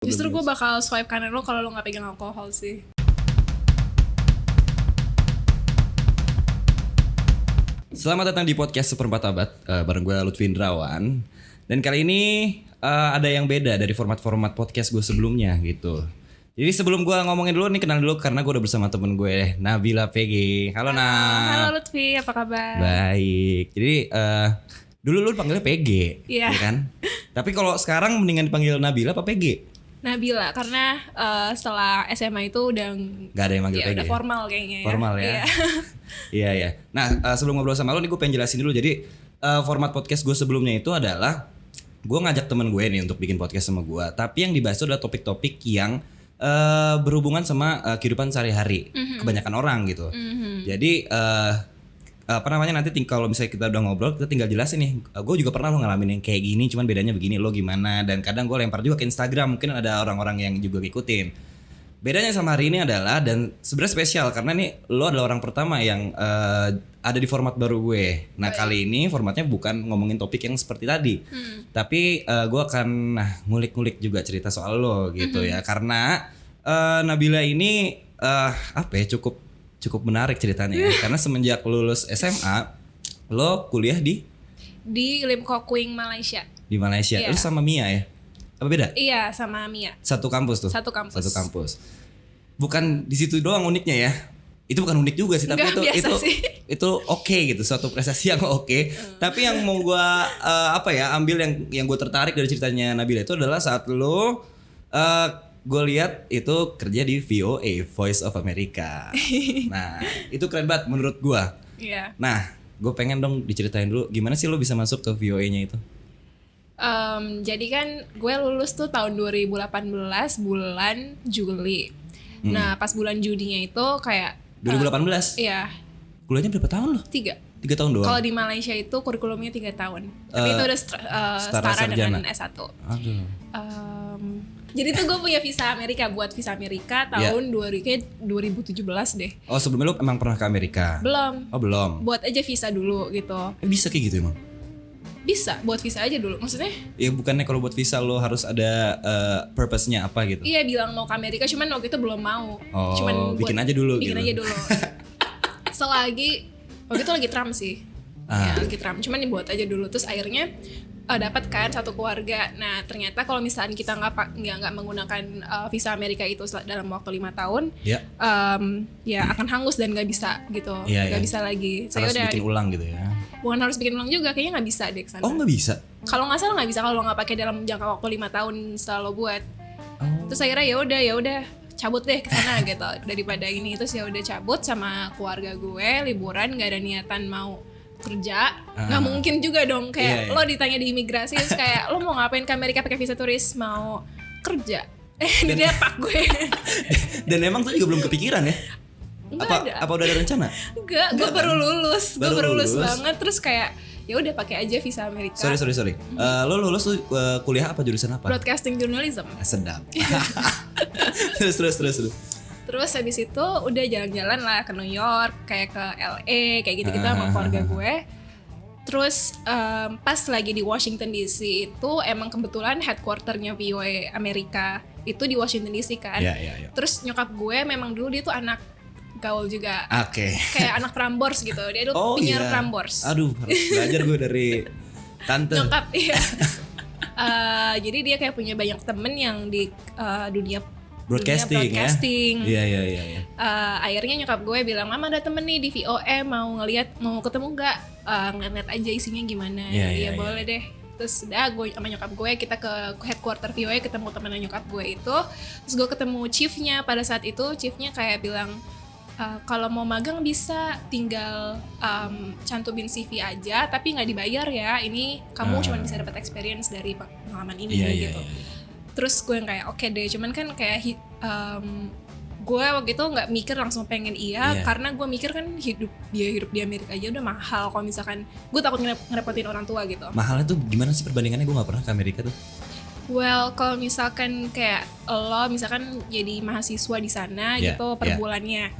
Justru gue bakal swipe kanan lo kalau lo nggak pegang alkohol sih. Selamat datang di podcast Seperempat Abad bareng gue Lutfi Indrawan. Dan kali ini ada yang beda dari format-format podcast gue sebelumnya gitu. Jadi sebelum gue ngomongin dulu nih, kenal dulu karena gue udah bersama temen gue Nabila PG. Halo Nab. Halo Lutfi, apa kabar? Baik. Jadi dulu lu panggilnya PG, Iya. ya kan? Tapi kalau sekarang mendingan dipanggil Nabila apa PG? Nabila, karena setelah SMA itu udah Gak ada yang manggil PG. udah formal kayaknya ya. Formal ya. Iya. Iya ya. Nah sebelum ngobrol sama lo nih gue pengen jelasin dulu. Jadi format podcast gue sebelumnya itu adalah gue ngajak temen gue nih untuk bikin podcast sama gue. Tapi yang dibahas itu adalah topik-topik yang berhubungan sama kehidupan sehari-hari kebanyakan orang gitu. Jadi apa namanya nanti kalau misalnya kita udah ngobrol kita tinggal jelasin nih. Gue juga pernah lo ngalamin yang kayak gini, cuman bedanya begini, lo gimana. Dan kadang gue lempar juga ke Instagram, mungkin ada orang-orang yang juga ngikutin. Bedanya sama hari ini adalah, dan sebenarnya spesial karena nih lo adalah orang pertama yang ada di format baru gue. Nah kali ini formatnya bukan ngomongin topik yang seperti tadi, tapi gue akan ngulik-ngulik juga cerita soal lo gitu ya. Karena Nabila ini apa ya, cukup menarik ceritanya ya. Karena semenjak lulus SMA lo kuliah di Lim Kok Wing, Malaysia. Malaysia. Iya. Lo sama Mia ya? Apa beda? Iya, sama Mia. Satu kampus tuh. Satu kampus. Bukan di situ doang uniknya ya. Itu bukan unik juga sih, tapi Nggak, biasa sih. itu oke gitu, suatu prestasi yang oke. Tapi yang mau gua ambil yang gue tertarik dari ceritanya Nabila itu adalah saat lo gue lihat itu kerja di VOA, Voice of America. Nah, itu keren banget menurut gua. Iya. Nah, gue pengen dong diceritain dulu gimana sih lo bisa masuk ke VOA-nya itu? Jadi kan gue lulus tuh tahun 2018 bulan Juli. Nah pas bulan Julinya itu kayak 2018? Iya, Kuliahnya berapa tahun lo? 3 tahun doang? Kalau di Malaysia itu kurikulumnya 3 tahun. Tapi itu udah setara sarjana. dengan S1. Aduh. Jadi tuh gue punya visa Amerika, buat visa Amerika tahun 2017 deh. Oh sebelumnya lo emang pernah ke Amerika? Belum. Oh belum. Buat aja visa dulu gitu. Bisa kayak gitu emang? Bisa buat visa aja dulu. Maksudnya? Ya bukannya kalau buat visa lo harus ada purpose-nya apa gitu? Iya bilang mau ke Amerika, cuman waktu itu belum mau. Oh, Cuman bikin aja dulu bikin gitu. aja dulu. Selagi waktu itu lagi Trump sih. Ya, lagi Trump. Cuman dibuat aja dulu. Terus akhirnya dapat kan satu keluarga. Nah ternyata kalau misalnya kita nggak menggunakan visa Amerika itu dalam waktu 5 tahun, Ya. Ya akan hangus dan nggak bisa gitu. Iya, Nggak iya. bisa lagi. Harus bikin ulang gitu ya? Bukan harus bikin ulang juga, kayaknya nggak bisa deh kesana. Oh nggak bisa? Kalau nggak salah nggak bisa kalau nggak pakai dalam jangka waktu 5 tahun setelah lo buat. Oh. Terus akhirnya ya udah cabut deh ke sana gitu daripada ini. Terus ya udah cabut sama keluarga gue liburan, nggak ada niatan mau kerja. Nggak mungkin juga dong kayak Iya, iya. lo ditanya di imigrasi terus kayak lo mau ngapain ke Amerika pakai visa turis, mau kerja. Didepak gue. Dan emang tuh juga belum kepikiran ya? Nggak ada. Apa udah ada rencana? Enggak, gue baru lulus. Gue Baru baru lulus lulus. banget. Terus kayak ya udah pakai aja visa Amerika. Sorry. Lo lulus tuh kuliah apa, jurusan apa? Broadcasting journalism. Sedap. terus. Terus habis itu udah jalan-jalan lah ke New York, kayak ke LA, kayak gitu-gitu sama keluarga gue. Terus pas lagi di Washington DC itu emang kebetulan headquarternya VOA Amerika itu di Washington DC kan. Iya. Terus nyokap gue memang dulu dia tuh anak gaul juga. Oke. Kayak anak Prambors gitu. Dia dulu penyiar Prambors. Aduh, harus belajar gue dari tante. Nyokap iya. Jadi dia kayak punya banyak temen yang di dunia Broadcasting ya. Iya. Akhirnya nyokap gue bilang, mama ada temen nih di VOA mau ketemu nggak, ngeliat aja isinya gimana. Iya. Boleh deh. Terus udah gue sama nyokap gue kita ke headquarter VOA ketemu temen nyokap gue itu. Terus gue ketemu chiefnya pada saat itu. Chiefnya kayak bilang kalau mau magang bisa tinggal cantumin CV aja tapi nggak dibayar ya, ini kamu cuma bisa dapat experience dari pengalaman ini gitu. Terus gue kayak oke deh, cuman kan kayak gue waktu itu nggak mikir langsung pengen karena gue mikir kan hidup di Amerika aja udah mahal. Kalau misalkan gue takut ngerepotin orang tua gitu. Mahalnya tuh gimana sih perbandingannya? Gue nggak pernah ke Amerika tuh. Well, kalau misalkan kayak lo misalkan jadi mahasiswa di sana gitu per bulannya,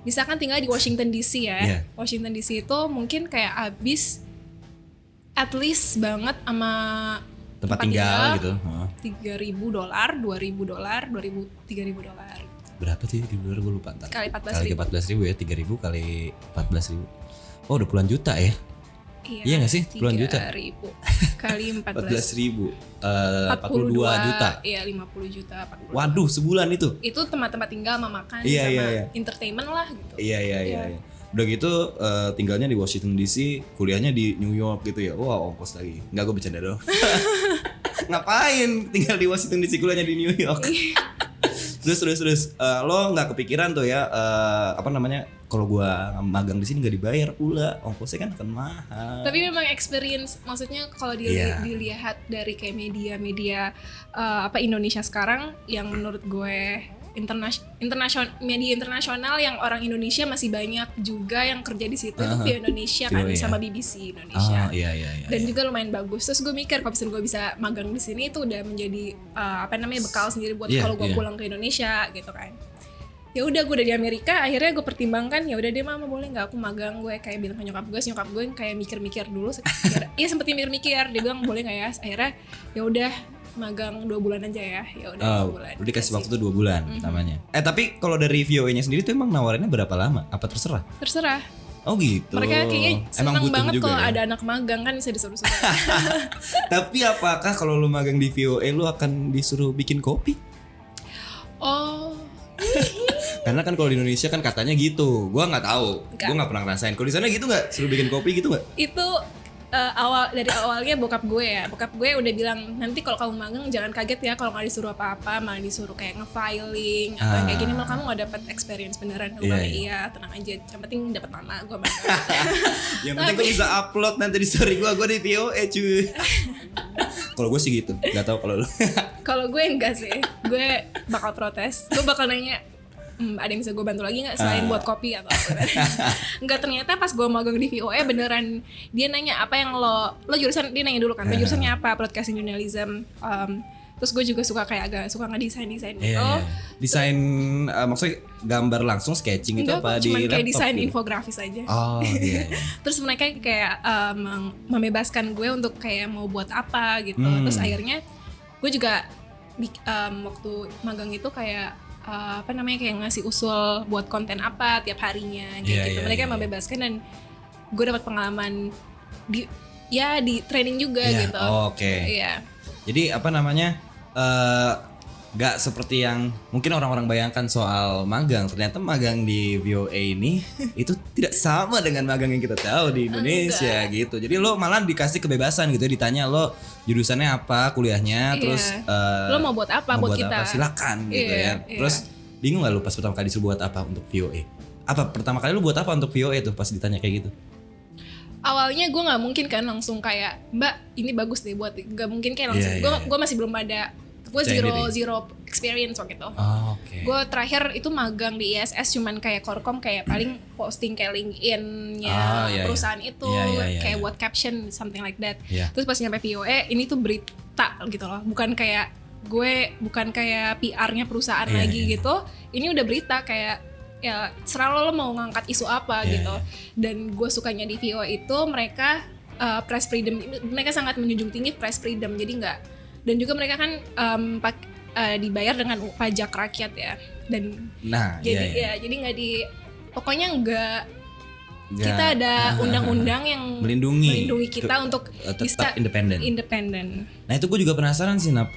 misalkan tinggal di Washington DC ya, Washington DC itu mungkin kayak habis at least banget sama tempat tinggal gitu. $3.000, $2.000, $3.000. Berapa sih $3.000 gue lupa ntar. Kali 14.000. 14.000 ya, 3.000 kali 14.000. Oh udah puluhan juta ya? Iya nggak sih? Puluhan juta. 3.000 kali 14.000. 42 juta. Iya 50 juta. 42. Waduh sebulan itu. Itu tempat-tempat tinggal sama makan Iya, sama iya. entertainment lah gitu. Iya. Udah gitu tinggalnya di Washington DC, kuliahnya di New York gitu ya. Wah ongkos lagi. Enggak, gue bercanda dong. Ngapain tinggal di Washington DC, kuliahnya di New York? terus lo nggak kepikiran tuh ya apa namanya, kalau gua magang di sini nggak dibayar pula, ongkosnya kan akan mahal. Tapi memang experience, maksudnya kalau dilihat dari kayak media apa Indonesia sekarang yang menurut gue media internasional yang orang Indonesia masih banyak juga yang kerja di situ, itu via Indonesia kan, sama BBC Indonesia. Iya. Dan juga lumayan bagus. Terus gue mikir kalau misalnya gue bisa magang di sini itu udah menjadi apa namanya bekal sendiri buat kalau gue pulang ke Indonesia gitu kan. Ya udah, gue udah di Amerika, akhirnya gue pertimbangkan, ya udah deh mama boleh nggak aku magang. Gue kayak bilang ke nyokap gue yang kayak mikir-mikir dulu. Iya sempet mikir-mikir, dia bilang boleh nggak ya. Akhirnya ya udah magang 2 bulan aja ya. Ya udah 2 bulan. Udah dikasih waktu tuh 2 bulan namanya. Tapi kalau dari VOA-nya sendiri tuh emang nawarinnya berapa lama? Apa terserah? Terserah. Oh gitu. Mereka kayaknya seneng banget kalau ada anak magang kan bisa disuruh-suruh. Tapi apakah kalau lu magang di VOA lu akan disuruh bikin kopi? Oh. Karena kan kalau di Indonesia kan katanya gitu. Gua nggak tahu. Gua nggak pernah ngerasain. Kalau di sana gitu nggak? Suruh bikin kopi gitu nggak? Itu dari awalnya bokap gue udah bilang, nanti kalau kamu magang jangan kaget ya kalau nggak disuruh apa-apa, malah disuruh kayak nge-filing atau kayak gini, malah kamu nggak dapat experience beneran. Gue bilang iya tenang aja, yang penting dapat nama gue magang. Yang penting gue bisa upload nanti di story gue di VOA cuy. Kalau gue sih gitu, nggak tahu kalau lu. Kalau gue enggak sih, gue bakal protes, gue bakal nanya, ada yang bisa gue bantu lagi nggak selain buat kopi atau apa? Enggak, ternyata pas gue magang di VOA beneran dia nanya apa yang lo jurusan, dia nanya dulu kan, lo jurusannya apa, broadcasting journalism. Terus gue juga suka kayak agak suka ngedesain gitu. Desain maksudnya gambar langsung sketching itu apa di laptop? Cuman kayak desain gitu? Infografis aja. Oh iya. Terus mereka kayak membebaskan gue untuk kayak mau buat apa gitu. Terus akhirnya gue juga waktu magang itu kayak apa namanya, kayak ngasih usul buat konten apa tiap harinya gitu. Mereka membebaskan dan gue dapat pengalaman di training juga gitu. Oke. Iya. Jadi apa namanya, gak seperti yang mungkin orang-orang bayangkan soal magang. Ternyata magang di VOA ini itu tidak sama dengan magang yang kita tahu di Indonesia gitu. Jadi lo malah dikasih kebebasan gitu, ditanya lo jurusannya apa, kuliahnya, terus lo mau buat apa buat kita? Silakan gitu ya. Terus bingung gak lo pas pertama kali disuruh buat apa untuk VOA? Apa pertama kali lo buat apa untuk VOA tuh pas ditanya kayak gitu? Awalnya gue nggak mungkin kan langsung kayak, mbak ini bagus deh buat, nggak mungkin kayak langsung. Gue masih belum ada, gue zero experience waktu itu. Gue terakhir itu magang di ISS cuman kayak korkom, kayak paling posting kayak LinkedIn-nya perusahaan itu, kayak buat caption something like that. Terus pas nyampe VOA ini tuh berita gitu loh, bukan kayak PR-nya perusahaan lagi gitu. Ini udah berita kayak ya serah lo mau ngangkat isu apa gitu. Dan gue sukanya di VOA itu mereka press freedom, mereka sangat menjunjung tinggi press freedom. Jadi nggak, dan juga mereka kan dibayar dengan pajak rakyat ya. Dan jadi nggak pokoknya nggak, kita ada undang-undang yang melindungi kita untuk tetap bisa independen. Nah itu gue juga penasaran sih, Nap.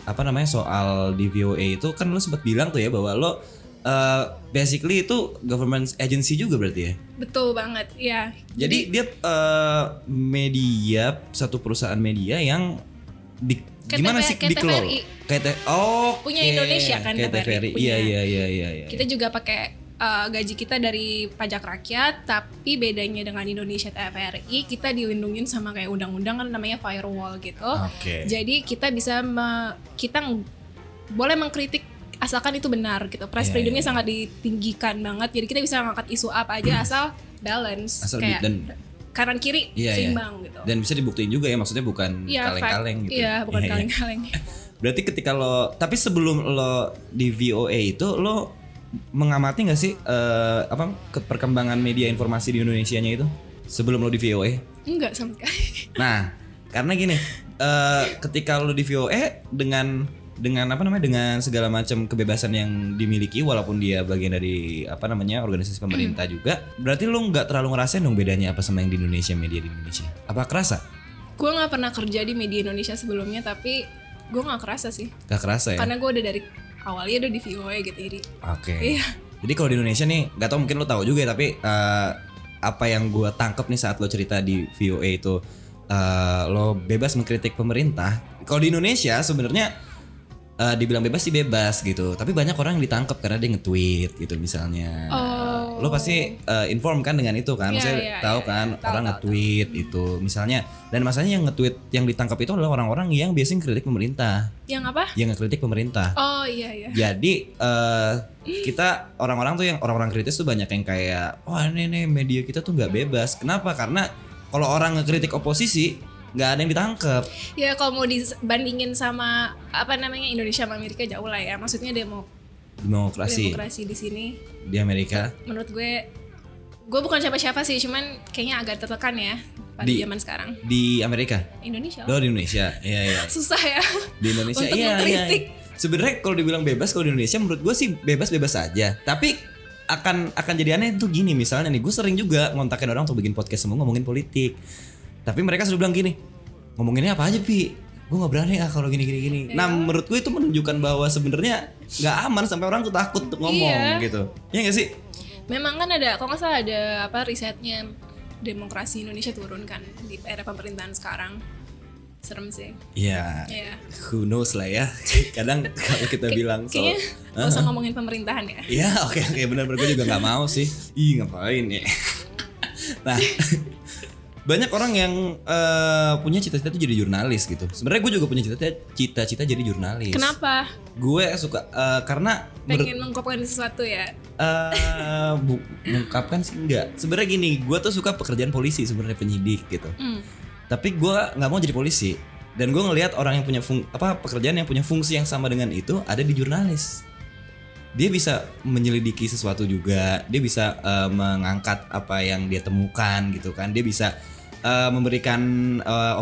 Apa namanya, soal di VOA itu kan lo sempat bilang tuh ya bahwa lo basically itu government agency juga berarti ya? Betul banget ya. Jadi dia media, satu perusahaan media yang gimana sih dikelola? Punya Indonesia kan TVRI. Iya. Kita juga pakai gaji kita dari pajak rakyat, tapi bedanya dengan Indonesia TVRI, kita dilindungin sama kayak undang-undang kan namanya firewall gitu. Jadi kita bisa kita boleh mengkritik asalkan itu benar gitu. Press freedomnya sangat ditinggikan banget. Jadi kita bisa ngangkat isu apa aja asal balance, kayak kanan kiri seimbang gitu. Dan bisa dibuktiin juga ya, maksudnya bukan kaleng-kaleng gitu. Iya, bukan kaleng-kaleng. Berarti ketika tapi sebelum lo di VOA itu lo mengamati nggak sih perkembangan media informasi di Indonesianya itu sebelum lo di VOA? Enggak sama sekali. Nah Karena gini, ketika lo di VOA dengan apa namanya, dengan segala macam kebebasan yang dimiliki, walaupun dia bagian dari apa namanya organisasi pemerintah juga, berarti lo nggak terlalu ngerasain dong bedanya apa sama yang di Indonesia, media di Indonesia. Apa kerasa? Gue nggak pernah kerja di media Indonesia sebelumnya, tapi gue nggak kerasa sih. Gak kerasa ya? Karena gue udah dari awalnya udah di VOA gitu, jadi. Oke. Iya. Jadi kalau di Indonesia nih, nggak tahu mungkin lo tahu juga ya, tapi apa yang gue tangkep nih saat lo cerita di VOA itu, lo bebas mengkritik pemerintah. Kalau di Indonesia sebenarnya dibilang bebas sih bebas gitu, tapi banyak orang yang ditangkap karena dia nge-tweet gitu misalnya. Lo pasti inform kan dengan itu kan? Saya tahu kan orang nge-tweet itu misalnya, dan masalahnya yang nge-tweet yang ditangkap itu adalah orang-orang yang biasanya kritik pemerintah. Yang apa? Yang ngekritik pemerintah. Oh iya. Jadi kita orang-orang tuh yang orang-orang kritis tuh banyak yang kayak, wah ini media kita tuh nggak bebas. Kenapa? Karena kalau orang ngekritik oposisi nggak ada yang ditangkap. Ya kalau mau dibandingin sama apa namanya Indonesia sama Amerika jauh lah ya. Maksudnya Demokrasi di sini. di Amerika. Menurut gue bukan siapa-siapa sih, cuman kayaknya agak tertekan ya pada zaman sekarang. Di Amerika. Indonesia. Oh di Indonesia, iya. Susah ya. Di Indonesia, untuk mengkritik. Sebenarnya kalau dibilang bebas kalau di Indonesia, menurut gue sih bebas-bebas aja. Tapi akan jadi aneh tuh gini, misalnya nih, gue sering juga ngontakin orang untuk bikin podcast semua ngomongin politik. Tapi mereka selalu bilang gini, ngomonginnya apa aja Pi? Gue nggak berani kalau gini. Nah menurut gue itu menunjukkan bahwa sebenarnya nggak aman sampai orang tuh takut untuk ngomong gitu. Ya nggak sih? Memang kan ada, kalau nggak salah ada apa risetnya, demokrasi Indonesia turun kan di era pemerintahan sekarang. Serem sih. Iya. Who knows lah ya. Kadang kalau kita bilang kayaknya nggak usah ngomongin pemerintahan ya. Iya oke benar-benar gue juga nggak mau sih. Ih ngapain ya. Nah banyak orang yang punya cita-cita tuh jadi jurnalis gitu. Sebenarnya gue juga punya cita-cita jadi jurnalis. Kenapa? Gue suka karena pengen mengungkapkan sesuatu ya. Mengungkapkan sih enggak. Sebenarnya gini, gue tuh suka pekerjaan polisi sebenarnya, penyidik gitu. Tapi gue nggak mau jadi polisi. Dan gue ngelihat orang yang punya pekerjaan yang punya fungsi yang sama dengan itu ada di jurnalis. Dia bisa menyelidiki sesuatu juga, dia bisa mengangkat apa yang dia temukan gitu kan, dia bisa memberikan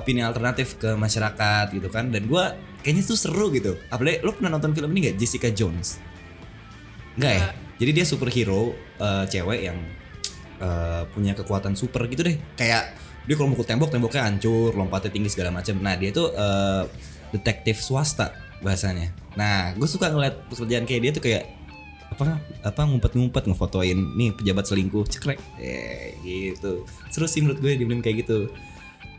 opini alternatif ke masyarakat gitu kan, dan gue kayaknya itu seru gitu. Apalagi lo pernah nonton film ini nggak, Jessica Jones? Nggak ya? Jadi dia superhero cewek yang punya kekuatan super gitu deh, kayak dia kalau mukul temboknya hancur, lompatnya tinggi segala macam. Nah dia tuh detektif swasta bahasanya. Nah gue suka ngeliat pekerjaan kayak dia tuh kayak apa ngumpet-ngumpet ngefotoin nih pejabat selingkuh cekrek gitu. Seru sih menurut gue dibilang kayak gitu.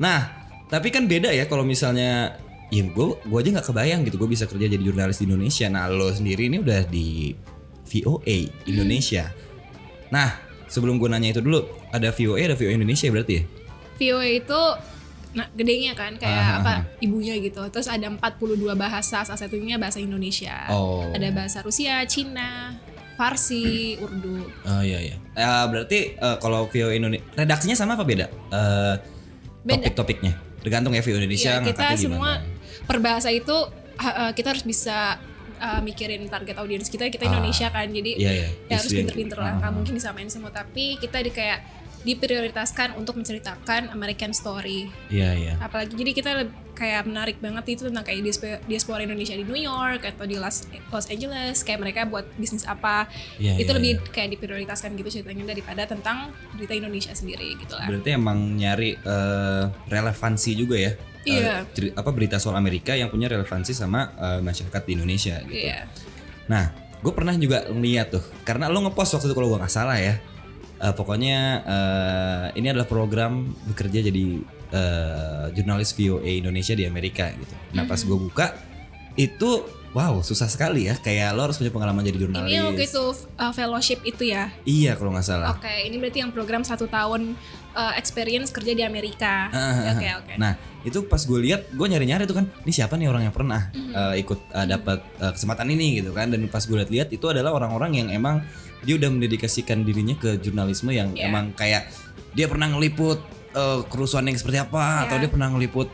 Nah tapi kan beda ya kalau misalnya ya gue aja nggak kebayang gitu gue bisa kerja jadi jurnalis di Indonesia. Nah lo sendiri ini udah di VOA Indonesia. Nah sebelum gue nanya itu dulu, ada VOA Indonesia berarti ya? VOA itu gedenya kan kayak ibunya gitu. Terus ada 42 bahasa, salah satunya bahasa Indonesia. Ada bahasa Rusia, Cina, Farsi, Urdu. Oh iya. Berarti kalau VOA Indonesia redaksinya sama apa beda? Topik-topiknya tergantung ya VOA Indonesia ya, kita semua gimana? Per bahasa itu kita harus bisa mikirin target audiens kita Indonesia kan. Jadi ya harus pinter-pinter lah. Nggak mungkin disamain semua, tapi kita diprioritaskan untuk menceritakan American story. Iya. Apalagi jadi kita kayak menarik banget itu tentang kayak diaspora Indonesia di New York atau di Los Angeles, kayak mereka buat bisnis apa. Itu lebih kayak diprioritaskan gitu ceritanya daripada tentang berita Indonesia sendiri gitu lah. Berarti emang nyari relevansi juga ya. Iya. Berita soal Amerika yang punya relevansi sama masyarakat di Indonesia gitu. Iya. Nah, gue pernah juga ngeliat tuh, karena lo ngepost waktu itu kalau gue nggak salah ya. Pokoknya ini adalah program bekerja jadi jurnalis VOA Indonesia di Amerika gitu. Nah pas gue buka itu wow susah sekali ya, kayak lo harus punya pengalaman jadi jurnalis. Ini waktu itu fellowship itu ya? Iya kalau nggak salah. Oke, ini berarti yang program 1 tahun experience kerja di Amerika. Oke. Nah itu pas gue lihat, gue nyari-nyari tuh kan, ini siapa nih orang yang pernah ikut dapat kesempatan ini gitu kan. Dan pas gue lihat itu adalah orang-orang yang emang dia udah mendedikasikan dirinya ke jurnalisme yang emang kayak dia pernah ngeliput kerusuhan yang seperti apa, atau dia pernah ngeliput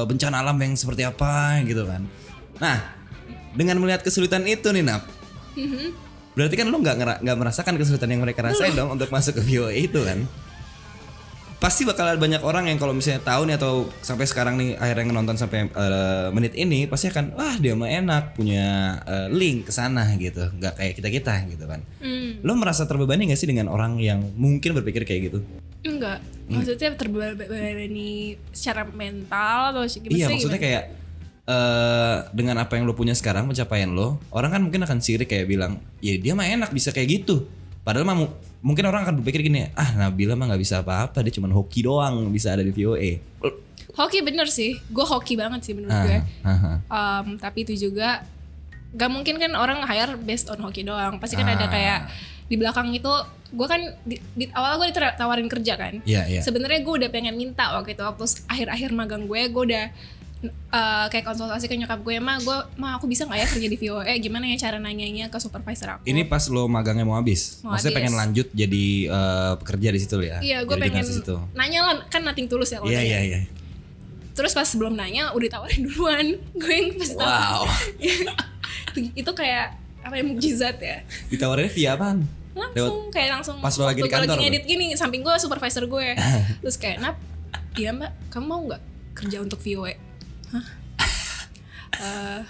bencana alam yang seperti apa gitu kan. Nah dengan melihat kesulitan itu nih Nap, berarti kan lo nggak merasakan kesulitan yang mereka rasain dong untuk masuk ke VOA itu kan? pasti bakal ada banyak orang yang kalau misalnya tahu nih atau sampai sekarang nih akhirnya nonton sampai menit ini pasti akan wah dia mah enak punya link ke sana gitu, nggak kayak kita gitu kan. Lo merasa terbebani nggak sih dengan orang yang mungkin berpikir kayak gitu? Enggak, maksudnya terbebani secara mental atau gimana? Iya maksudnya kayak dengan apa yang lo punya sekarang, pencapaian lo, orang kan mungkin akan sirik kayak bilang ya dia mah enak bisa kayak gitu, padahal mah mungkin orang akan berpikir gini, Nabila mah nggak bisa apa-apa, dia cuma hoki doang bisa ada di VOA. Hoki bener sih, gue hoki banget sih menurut gue. Tapi itu juga gak mungkin kan orang hire based on hoki doang. Pasti kan ada kayak di belakang itu, gue kan di awal gue ditawarin kerja kan. Sebenarnya gue udah pengen minta waktu akhir-akhir magang gue udah kayak konsultasi ke nyokap gue, aku bisa nggak ya kerja di VOA, gimana ya cara nanyanya ke supervisor aku. Ini pas lo magangnya mau habis, maksudnya pengen lanjut jadi pekerja di situ ya? Iya, gue pengen nanya lah, kan nothing tulus ya. Iya. Terus pas sebelum nanya udah ditawarin duluan, gue yang pasti tahu. Wow. Itu kayak apa ya, mukjizat ya. Ditawarinnya via apaan? Langsung pas lo lagi di kantor, lagi ngedit gini, samping gue supervisor gue. Terus kayak, Nap, iya mbak, kamu mau nggak kerja untuk VOA? Hah?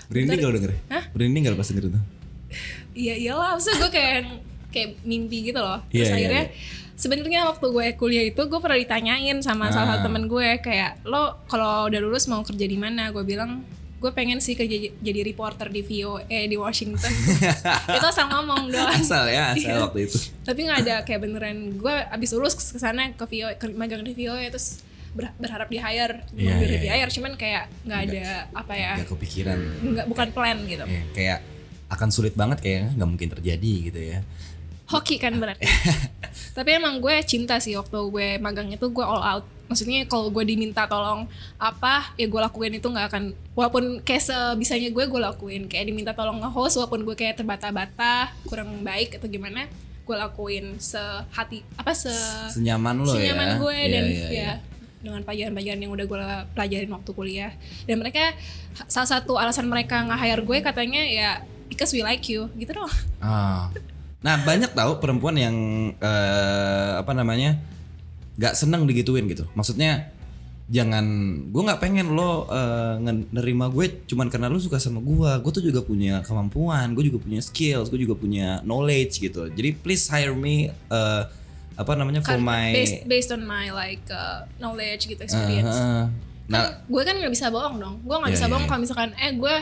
Berinding kalau denger? Berinding kalau pas denger itu? Iya iyalah, maksudnya gue kayak mimpi gitu loh. Terus akhirnya sebenarnya waktu gue kuliah itu gue pernah ditanyain sama salah satu temen gue kayak, lo kalau udah lulus mau kerja di mana? Gue bilang gue pengen sih kerja jadi reporter di VOA di Washington. Itu asal ngomong doang. Asal waktu itu. Tapi nggak ada kayak beneran. Gue abis lulus kesana ke VOA, magang di VOA, terus berharap di hire, di hire, cuman kayak nggak ada apa ya? Nggak kepikiran. Bukan plan gitu. Kayak akan sulit banget kayaknya, nggak mungkin terjadi gitu ya. Hoki kan berarti. Tapi emang gue cinta sih waktu gue magang itu, gue all out. Maksudnya kalau gue diminta tolong apa ya gue lakuin, itu nggak akan, walaupun kayak sebisanya gue lakuin. Kayak diminta tolong nge-host walaupun gue kayak terbata-bata kurang baik atau gimana, gue lakuin senyaman gue dan ya dengan pelajaran-pelajaran yang udah gue pelajarin waktu kuliah. Dan mereka, salah satu alasan mereka nge-hire gue katanya ya because we like you gitu doang. Nah banyak tahu perempuan yang nggak seneng digituin gitu. Maksudnya gue nggak pengen lo nerima gue cuman karena lo suka sama gue tuh juga punya kemampuan, gue juga punya skills, gue juga punya knowledge gitu. Jadi please hire me for my based on my knowledge gitu, experience. Nah, gue kan nggak bisa bohong dong. Gue nggak bisa bohong kalau misalkan gue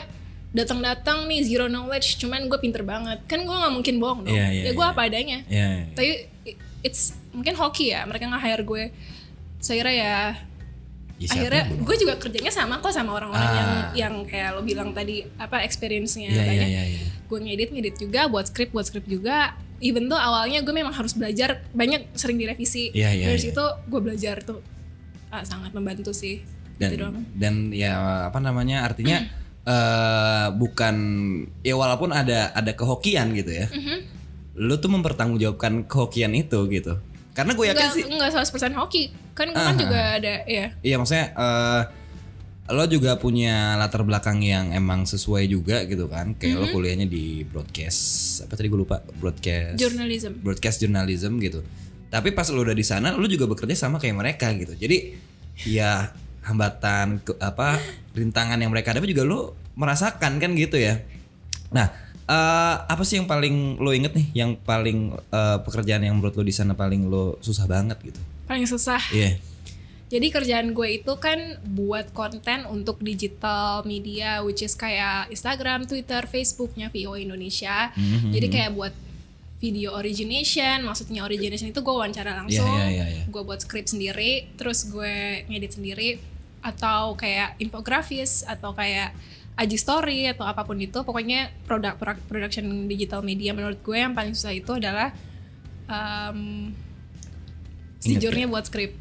datang nih zero knowledge, cuman gue pinter banget. Kan gue nggak mungkin bohong dong. Gue apa adanya. Tapi it's mungkin hoki ya, mereka nggak hire gue. Saya kira akhirnya gue juga kerjanya sama kok sama orang-orang yang kayak lo bilang tadi, experience-nya banyak. Gue ngedit juga, buat skrip juga. Even tuh awalnya gue memang harus belajar banyak, sering direvisi. Dari situ gue belajar tuh sangat membantu sih. Dan ya artinya bukan ya, walaupun ada kehokian gitu ya. Lu tuh mempertanggungjawabkan kehokian itu gitu. Karena gue yakin enggak 100% hoki. Kan gue kan juga ada ya. Iya maksudnya lo juga punya latar belakang yang emang sesuai juga gitu kan. Kayak lo kuliahnya di broadcast, apa tadi gue lupa, broadcast journalism gitu. Tapi pas lo udah di sana, lo juga bekerja sama kayak mereka gitu. Jadi ya hambatan rintangan yang mereka hadapi juga lo merasakan kan gitu ya. Nah, apa sih yang paling lo inget nih, yang paling pekerjaan yang menurut lo di sana paling lo susah banget gitu? Paling susah. Iya. Jadi kerjaan gue itu kan buat konten untuk digital media, which is kayak Instagram, Twitter, Facebooknya VOA Indonesia. Jadi kayak buat video origination, maksudnya origination itu gue wawancara langsung, gue buat skrip sendiri, terus gue ngedit sendiri, atau kayak infografis, atau kayak IG story, atau apapun itu. Pokoknya production digital media menurut gue yang paling susah itu adalah sejujurnya buat skrip.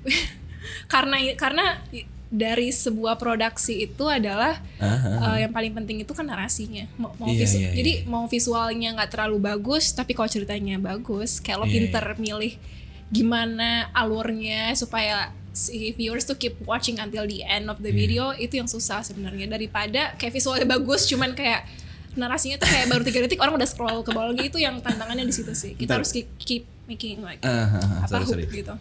karena dari sebuah produksi itu adalah yang paling penting itu kan narasinya. Jadi mau visualnya nggak terlalu bagus, tapi kalau ceritanya bagus, kayak lo pinter milih gimana alurnya supaya si viewers tuh keep watching until the end of the video. Itu yang susah sebenarnya, daripada kayak visualnya bagus cuman kayak narasinya tuh kayak baru 3 detik orang udah scroll ke bawah lagi. Itu yang tantangannya di situ sih. Kita harus keep making hook gitu.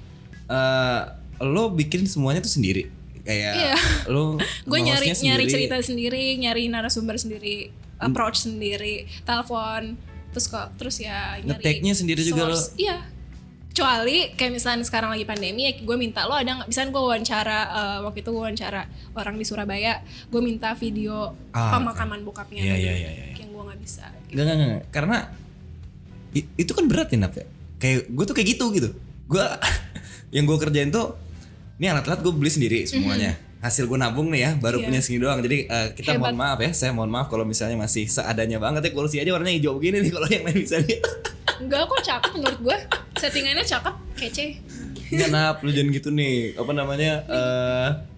lo bikin semuanya tuh sendiri. Kayak Iya. lo Gue nyari nge-hostnya nyari sendiri. cerita sendiri, nyari narasumber sendiri, approach sendiri, telepon, terus ya nyari Nge-take-nya sendiri juga lo. Iya. Kecuali kayak misalnya sekarang lagi pandemi, ya gue minta lo ada nggak? Misalnya gue wawancara waktu itu gue wawancara orang di Surabaya, gue minta video pemakaman bokapnya. Iya. Yang gue nggak bisa. Gitu. Enggak. Karena itu kan berat ya, Nap ya. Kayak gue tuh kayak gitu. Gue yang gue kerjain tuh, ini alat-alat gue beli sendiri semuanya. Hasil gue nabung nih ya, baru Iya. punya segini doang. Jadi kita Hebat. mohon maaf ya, saya mohon maaf kalau misalnya masih seadanya banget ya. Kursi aja warnanya hijau begini nih, kalau yang lain misalnya. Enggak kok, cakep menurut gue. Settingannya cakep, kece. Enggak, Nap, lu jangan gitu nih. Apa namanya?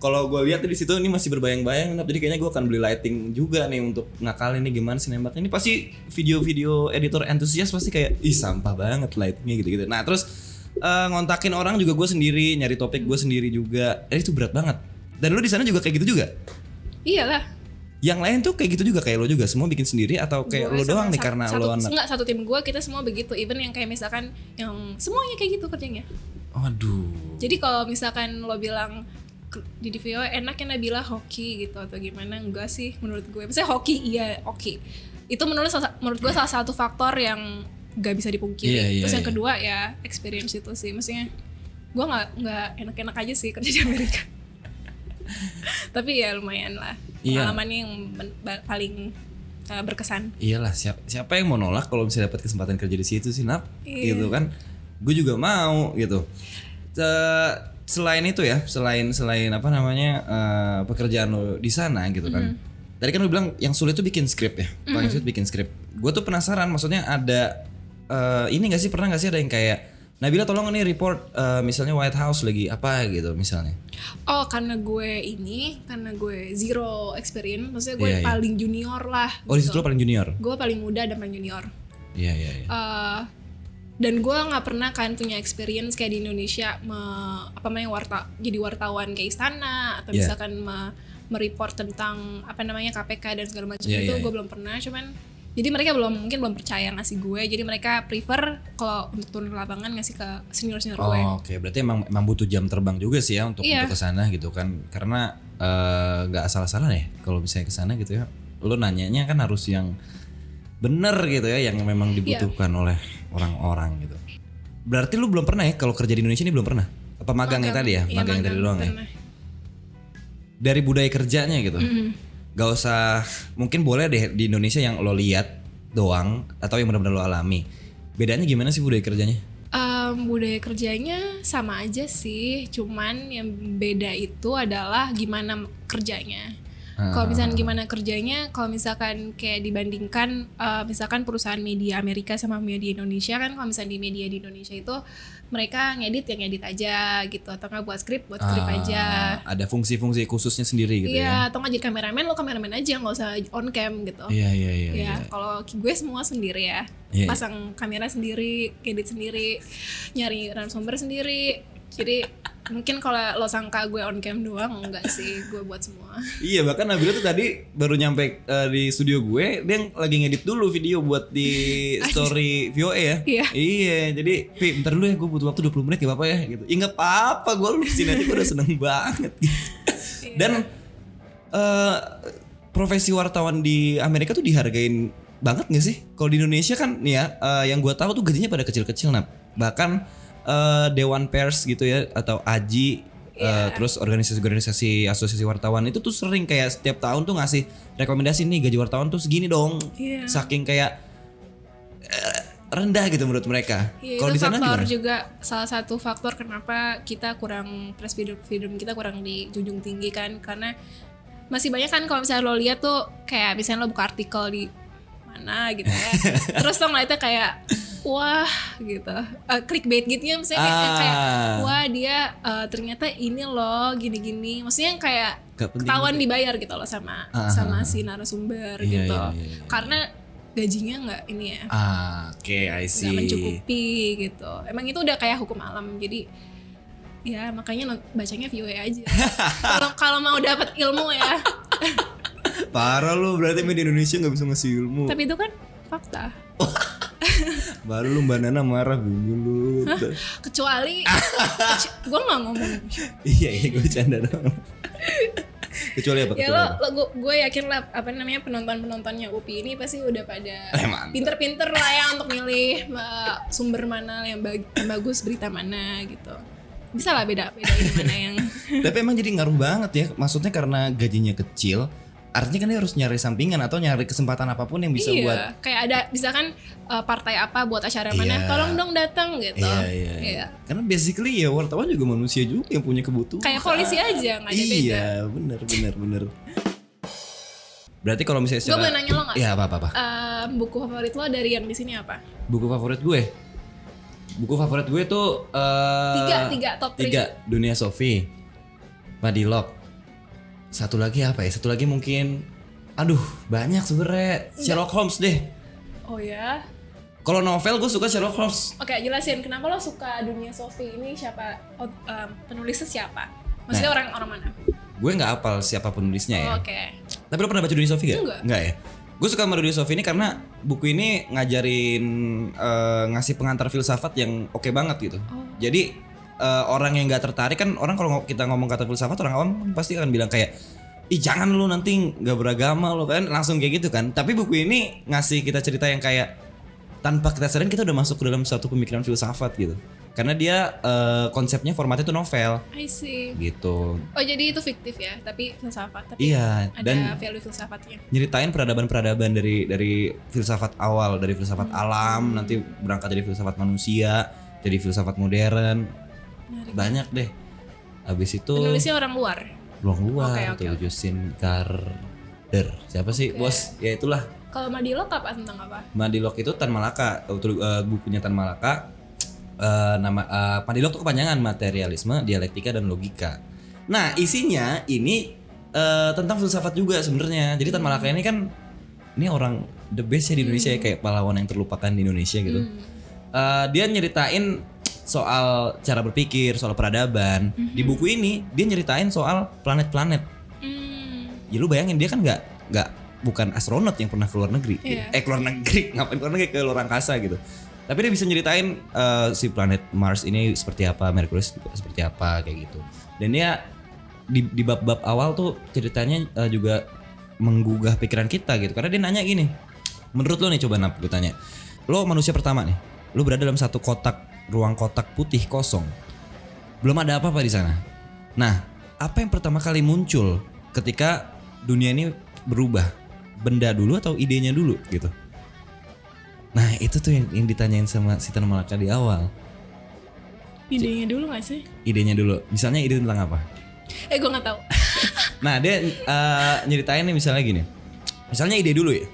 Kalau gue lihat di situ ini masih berbayang-bayang, Nap. Jadi kayaknya gue akan beli lighting juga nih untuk ngakalin nih gimana sih nembaknya. Ini pasti video-video editor entusias pasti kayak ih sampah banget lightingnya gitu-gitu. Nah terus ngontakin orang juga gue sendiri, nyari topik gue sendiri juga. Itu berat banget. Dan lu di sana juga kayak gitu juga? Iyalah. Yang lain tuh kayak gitu juga, kayak lo juga semua bikin sendiri atau kayak Gue lo doang sama nih karena satu, lo anak? Enggak, satu tim gue kita semua begitu. Even yang kayak misalkan yang semuanya kayak gitu kerjanya. Waduh. Jadi kalau misalkan lo bilang di DVO enaknya Nabila hoki gitu atau gimana, enggak sih menurut gue. Maksudnya hoki iya hoki. Itu menurut gue salah satu faktor yang gak bisa dipungkiri. Iya, Terus yang iya. kedua ya experience itu sih. Maksudnya gue nggak enak-enak aja sih kerja di Amerika. Tapi ya lumayan lah. Iya. Pengalamannya yang paling berkesan. Iyalah, siapa yang mau nolak kalau bisa dapat kesempatan kerja di situ sih, Nap? Iya. Gitu kan. Gue juga mau gitu. Selain itu ya, selain apa namanya pekerjaan lo di sana gitu kan. Tadi kan lo bilang yang sulit tuh bikin skrip ya. Paling sulit bikin skrip. Gue tuh penasaran, maksudnya ada ini nggak sih, pernah nggak sih ada yang kayak Nabila tolong nih report misalnya White House lagi apa gitu misalnya. Oh, karena gue zero experience, maksudnya gue Iya, iya. paling junior lah. Oh di situ lo paling junior. Gue paling muda dan paling junior. Iya. Dan gue nggak pernah kan punya experience kayak di Indonesia jadi wartawan kayak istana atau Iya. misalkan mereport tentang KPK dan segala macam Iya, itu iya, gue belum pernah. Cuman jadi mereka mungkin belum percaya ngasih gue, jadi mereka prefer kalau untuk turun ke lapangan ngasih ke senior gue. Oh, oke. Berarti emang butuh jam terbang juga sih ya untuk Iya. kesana gitu kan. Karena nggak salah-salah ya kalau misalnya kesana gitu ya. Lo nanyanya kan harus yang bener gitu ya, yang memang dibutuhkan oleh orang-orang gitu. Berarti lu belum pernah ya kalau kerja di Indonesia ini belum pernah? Apa magang yang tadi ya? Iya, Magang yang tadi doang ya? pernah. Dari budaya kerjanya gitu. Gak usah, mungkin boleh deh di Indonesia yang lo lihat doang atau yang benar-benar lo alami. Bedanya gimana sih budaya kerjanya? Budaya kerjanya sama aja sih, cuman yang beda itu adalah gimana kerjanya. Kalau misalkan gimana kerjanya, kalau misalkan kayak dibandingkan misalkan perusahaan media Amerika sama media Indonesia kan, kalau misalkan di media di Indonesia itu mereka ngedit aja gitu, atau nggak buat skrip aja. Ada fungsi-fungsi khususnya sendiri gitu Iya, ya? atau nggak jadi kameramen, lo kameramen aja, nggak usah on cam gitu. Iya. Ya, kalau gue semua sendiri ya. Iya. Pasang kamera sendiri, edit sendiri, nyari narasumber sendiri. Jadi mungkin kalau lo sangka gue on cam doang, enggak sih, gue buat semua. Iya, bahkan Nabila tuh tadi baru nyampe di studio gue, dia lagi ngedit dulu video buat di story VOA ya. Iya. Jadi Pi, bentar dulu ya, gue butuh waktu 20 menit, gak apa-apa ya gitu. Ya gak apa-apa, gue lu kesini aja gue udah seneng banget gitu. Dan profesi wartawan di Amerika tuh dihargain banget gak sih? Kalau di Indonesia kan nih ya, yang gue tahu tuh gajinya pada kecil-kecil, Nap. Bahkan Dewan Pers gitu ya, atau AJI, terus organisasi asosiasi wartawan itu tuh sering kayak setiap tahun tuh ngasih rekomendasi nih gaji wartawan tuh segini dong. Iya. Saking kayak rendah gitu menurut mereka. Iya, Kalau itu di sana faktor gimana? juga salah satu faktor kenapa kita kurang press freedom kita kurang dijunjung tinggi kan, karena masih banyak kan kalau misalnya lo lihat tuh kayak misalnya lo buka artikel di mana gitu ya, terus lo ngeliatnya kayak wah gitu, clickbait gitu ya, misalnya kayak wah dia ternyata ini loh gini-gini, maksudnya yang kayak Gak penting ketahuan gitu. dibayar gitu loh sama si narasumber Iya, gitu, iya. karena gajinya nggak ini ya, Oke, I see. nggak mencukupi gitu. Emang itu udah kayak hukum alam, jadi ya makanya bacanya VOA aja. Kalau mau dapat ilmu ya. Parah lu, berarti media Indonesia nggak bisa ngasih ilmu. Tapi itu kan fakta. Baru lu Mbak Nana marah dulu. Kecuali gue nggak ngomong. Iya gue bercanda dong. Kecuali apa? Ya gue yakin lah apa namanya penontonnya UPI ini pasti udah pada pinter-pinter lah ya untuk milih sumber mana yang bagus, berita mana gitu. Bisa lah bedain mana yang. Tapi emang jadi ngaruh banget ya. Maksudnya karena gajinya kecil, artinya kan dia harus nyari sampingan atau nyari kesempatan apapun yang bisa buat. Kayak ada misalkan partai apa buat acara mana, tolong dong datang gitu. Iya. Karena basically ya wartawan juga manusia juga yang punya kebutuhan. Kayak polisi aja nggak ada beda. Iya benar. Berarti kalau misalnya gue boleh nanya lo nggak? Iya apa? Buku favorit lo dari yang di sini apa? Buku favorit gue tuh tiga top 3. Dunia Sophie, Madilog. Satu lagi apa ya? Satu lagi mungkin, aduh banyak sebenarnya. Sherlock Holmes deh. Oh ya. Kalau novel gue suka Sherlock Holmes. Oke, jelasin kenapa lo suka Dunia Sophie ini, siapa penulisnya siapa? Maksudnya orang mana? Gue nggak hafal siapa penulisnya ya. Oke. Tapi lo pernah baca Dunia Sophie gak? Enggak ya. Gue suka sama Dunia Sophie ini karena buku ini ngajarin ngasih pengantar filsafat yang oke banget gitu. Jadi orang yang nggak tertarik kan, orang kalau kita ngomong kata filsafat orang awam pasti akan bilang kayak, ih jangan lu nanti nggak beragama lo kan, langsung kayak gitu kan. Tapi buku ini ngasih kita cerita yang kayak tanpa kita sadar kita udah masuk ke dalam satu pemikiran filsafat gitu. Karena dia konsepnya formatnya tuh novel. I see. Gitu. Oh jadi itu fiktif ya, tapi filsafat. Tapi iya, ada dan value filsafatnya. Nyeritain peradaban-peradaban dari filsafat awal, dari filsafat alam, nanti berangkat dari filsafat manusia, jadi filsafat modern. Menarik. Banyak deh. Habis itu penulisnya orang luar. Okay. Justin Carder. Siapa sih bos? Ya itulah. Kalau Madilog apa tentang apa? Madilog itu Tan Malaka, bukunya Tan Malaka. Madilog itu kepanjangan materialisme, dialektika dan logika. Nah isinya ini tentang filsafat juga sebenarnya. Jadi Tan Malaka ini kan ini orang the best ya di Indonesia ya, kayak pahlawan yang terlupakan di Indonesia gitu. Dia nyeritain soal cara berpikir, soal peradaban. Di buku ini dia nyeritain soal planet-planet. Ya lu bayangin dia kan bukan astronot yang pernah keluar negeri. Keluar negeri, ngapain keluar negeri, ke luar angkasa gitu. Tapi dia bisa nyeritain si planet Mars ini seperti apa, Merkurius seperti apa kayak gitu. Dan dia di bab-bab awal tuh ceritanya juga menggugah pikiran kita gitu. Karena dia nanya gini, menurut lo nih, coba Nap, gue tanya, lo manusia pertama nih, lo berada dalam satu ruang kotak putih kosong, belum ada apa-apa di sana. Nah, apa yang pertama kali muncul ketika dunia ini berubah? Benda dulu atau idenya dulu gitu? Nah itu tuh yang ditanyain sama si Tan Malaka di awal. Idenya dulu gak sih? Idenya dulu. Misalnya ide tentang apa? Gue gak tahu. Nah dia nyeritain nih misalnya gini. Misalnya ide dulu ya.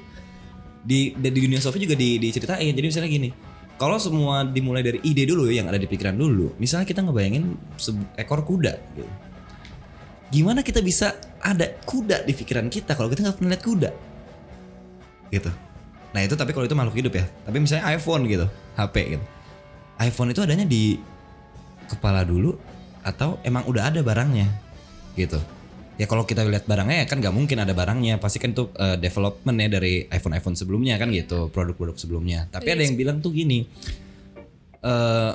Di Dunia Sophie juga diceritain. Jadi misalnya gini, kalau semua dimulai dari ide dulu yang ada di pikiran dulu. Misalnya kita ngebayangin ekor kuda gitu. Gimana kita bisa ada kuda di pikiran kita kalau kita gak pernah lihat kuda? Gitu. Nah itu tapi kalau itu makhluk hidup ya. Tapi misalnya iPhone gitu, HP gitu. iPhone itu adanya di kepala dulu atau emang udah ada barangnya gitu. Ya kalau kita lihat barangnya kan gak mungkin ada barangnya. Pasti kan itu development ya dari iPhone sebelumnya kan gitu, produk-produk sebelumnya. Tapi ada yang bilang tuh gini,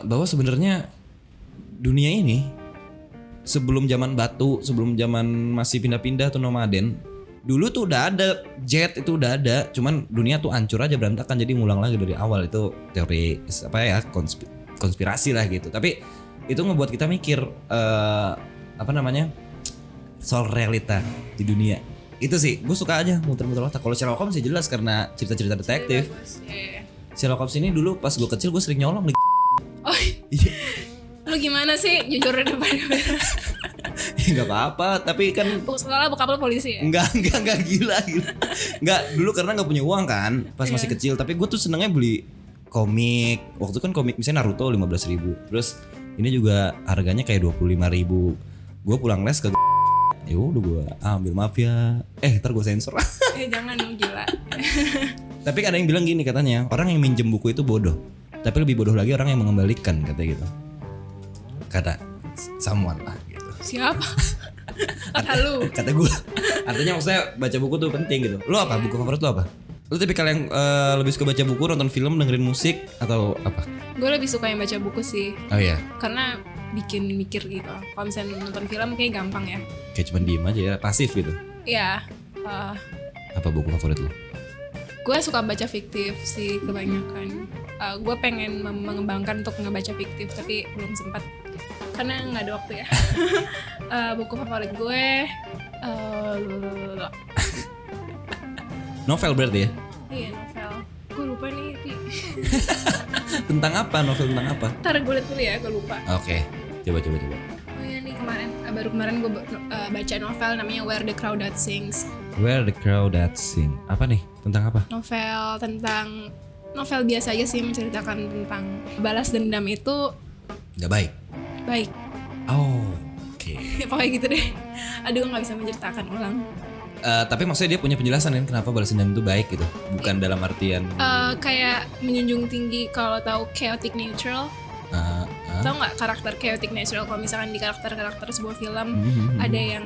bahwa sebenarnya dunia ini sebelum zaman batu, sebelum zaman masih pindah-pindah tuh nomaden, dulu tuh udah ada jet, itu udah ada, cuman dunia tuh hancur aja, berantakan, jadi ngulang lagi dari awal. Itu teori apa ya, konspirasi lah gitu. Tapi itu ngebuat kita mikir apa namanya, soal realita di dunia. Itu sih gue suka aja muter-muter otak. Kalau Sherlock Holmes sih jelas karena cerita-cerita detektif. Sherlock Holmes ini dulu pas gue kecil gue sering nyolong di. Oh iya. Lu gimana sih jujur di depan kamera? Gak apa-apa, tapi kan soalnya bokap lu polisi ya? Enggak gila. Enggak, dulu karena gak punya uang kan pas masih kecil. Tapi gue tuh senengnya beli komik. Waktu itu kan komik misalnya Naruto 15.000. Terus ini juga harganya kayak 25.000. Gue pulang les ke udah gue ambil, maaf ya. Ntar gue sensor. Jangan dong, gila. Tapi ada yang bilang gini katanya, orang yang minjem buku itu bodoh. Tapi lebih bodoh lagi orang yang mengembalikan, katanya gitu. Kata someone lah gitu. Siapa? Kata lu. Kata gue. Artinya maksudnya baca buku tuh penting gitu. Lo apa? Buku favorit lo apa? Lu tipikal yang lebih suka baca buku, nonton film, dengerin musik atau apa? Gue lebih suka yang baca buku sih, Oh iya, karena bikin mikir gitu. Kalau misalnya nonton film kayak gampang ya. kayak cuma diem aja ya, pasif gitu. Ya, Apa buku favorit lu? gue suka baca fiktif sih kebanyakan. Gue pengen mengembangkan untuk ngebaca fiktif tapi belum sempat karena nggak ada waktu ya. Buku favorit gue Novel berarti ya? iya novel. Gue lupa nih. Tentang apa? Novel tentang apa? Ntar gue liat dulu ya, gue lupa. Oke, coba. Oh iya nih baru kemarin gue baca novel namanya Where the Crawdad Sings. Where the Crawdad Sing. Apa nih? Tentang apa? Novel biasa aja sih, menceritakan tentang balas dendam itu Gak baik. baik. Oh, oke. Pokoknya gitu deh. Aduh nggak bisa menceritakan ulang. Tapi maksudnya dia punya penjelasan kan kenapa balas dendam itu baik gitu. Bukan dalam artian Kayak menjunjung tinggi kalau tahu chaotic neutral. Tahu nggak karakter chaotic neutral? Kalau misalkan di karakter sebuah film ada yang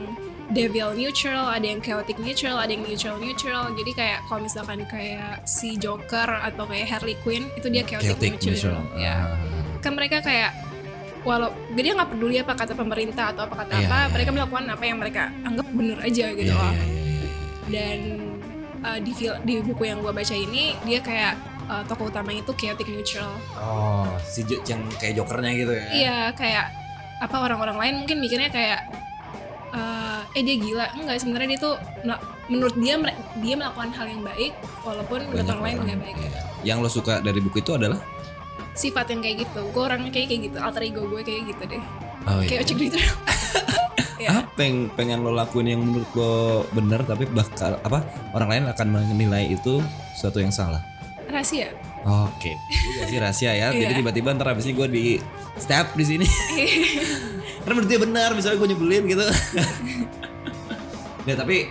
devil neutral, ada yang chaotic neutral, ada yang neutral. Jadi kayak kalau misalkan kayak si Joker atau kayak Harley Quinn itu dia chaotic neutral. Ya. Kan mereka kayak dia nggak peduli apa kata pemerintah atau apa kata mereka melakukan apa yang mereka anggap bener aja gitu loh. Dan di buku yang gue baca ini dia kayak tokoh utamanya itu chaotic neutral. Oh, si yang kayak jokernya gitu ya? Iya, kayak apa orang-orang lain mungkin mikirnya kayak dia gila. Enggak, sebenarnya dia tuh menurut dia melakukan hal yang baik walaupun menurut orang lain nggak baik. Iya. Yang lo suka dari buku itu adalah Sifat yang kayak gitu. Gue orangnya kayak gitu, alter ego gue kayak gitu deh. oh, iya. Chaotic neutral. Ya. Apa yang pengen lo lakuin yang menurut lo benar tapi bakal orang lain akan menilai itu sesuatu yang salah? Rahasia. Oke, juga sih rahasia ya. Jadi tiba-tiba ntar abis ini gue di step di sini. Karena menurut dia benar, misalnya gue nyebelin gitu. Ya tapi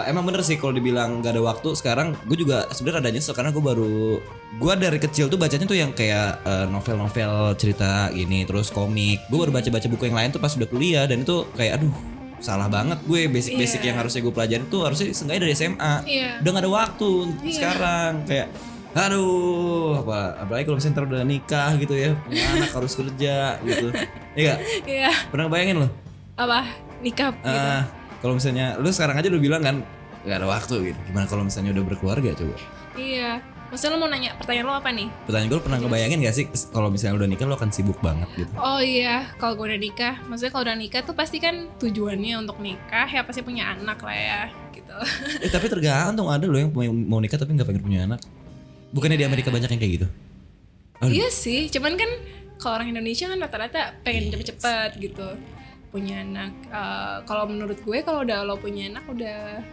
emang bener sih kalau dibilang gak ada waktu. Sekarang gue juga sebenarnya ada nyesel karena gue dari kecil tuh bacanya tuh yang kayak novel-novel cerita gini, terus komik. Gue baru baca buku yang lain tuh pas udah kuliah dan itu kayak aduh salah banget gue basic yang harusnya gue pelajarin tuh harusnya seenggaknya dari SMA. Udah gak ada waktu sekarang kayak aduh apalagi kalau misalnya ntar udah nikah gitu ya, punya anak harus kerja gitu. Iya gak? Iya. Pernah bayangin lo? Apa? Nikah gitu. Kalau misalnya lu sekarang aja udah bilang kan gak ada waktu gitu. Gimana kalau misalnya udah berkeluarga coba? Iya. Maksudnya lo mau nanya pertanyaan lo apa nih? Pertanyaan gue, pernah ngebayangin gak sih kalau misalnya udah nikah lo akan sibuk banget gitu? Oh iya, kalau gue udah nikah, maksudnya kalau udah nikah tuh pasti kan tujuannya untuk nikah ya pasti punya anak lah ya gitu. Tapi tergantung, ada loh yang mau nikah tapi gak pengen punya anak. Bukannya di Amerika banyak yang kayak gitu? Iya sih, cuman kan kalau orang Indonesia kan rata-rata pengen cepet-cepet gitu punya anak. Kalau menurut gue kalau udah lo punya anak udah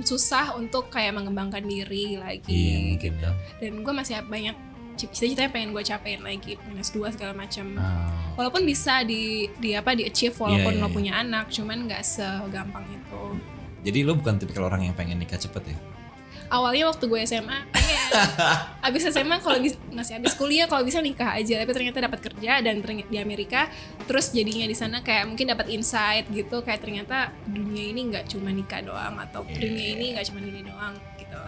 susah untuk kayak mengembangkan diri lagi. Iya mungkin ya. Dan gue masih banyak cita-citanya pengen gue capein lagi, pengen S2 segala macam. Walaupun bisa di achieve walaupun lo punya anak, cuman nggak segampang itu. Jadi lo bukan tipikal orang yang pengen nikah cepet ya? Awalnya waktu gue SMA pengen abis SMA kalau masih habis kuliah kalau bisa nikah aja, tapi ternyata dapat kerja dan di Amerika, terus jadinya di sana kayak mungkin dapat insight gitu kayak ternyata dunia ini nggak cuma nikah doang atau dunia ini nggak cuma ini doang gitu.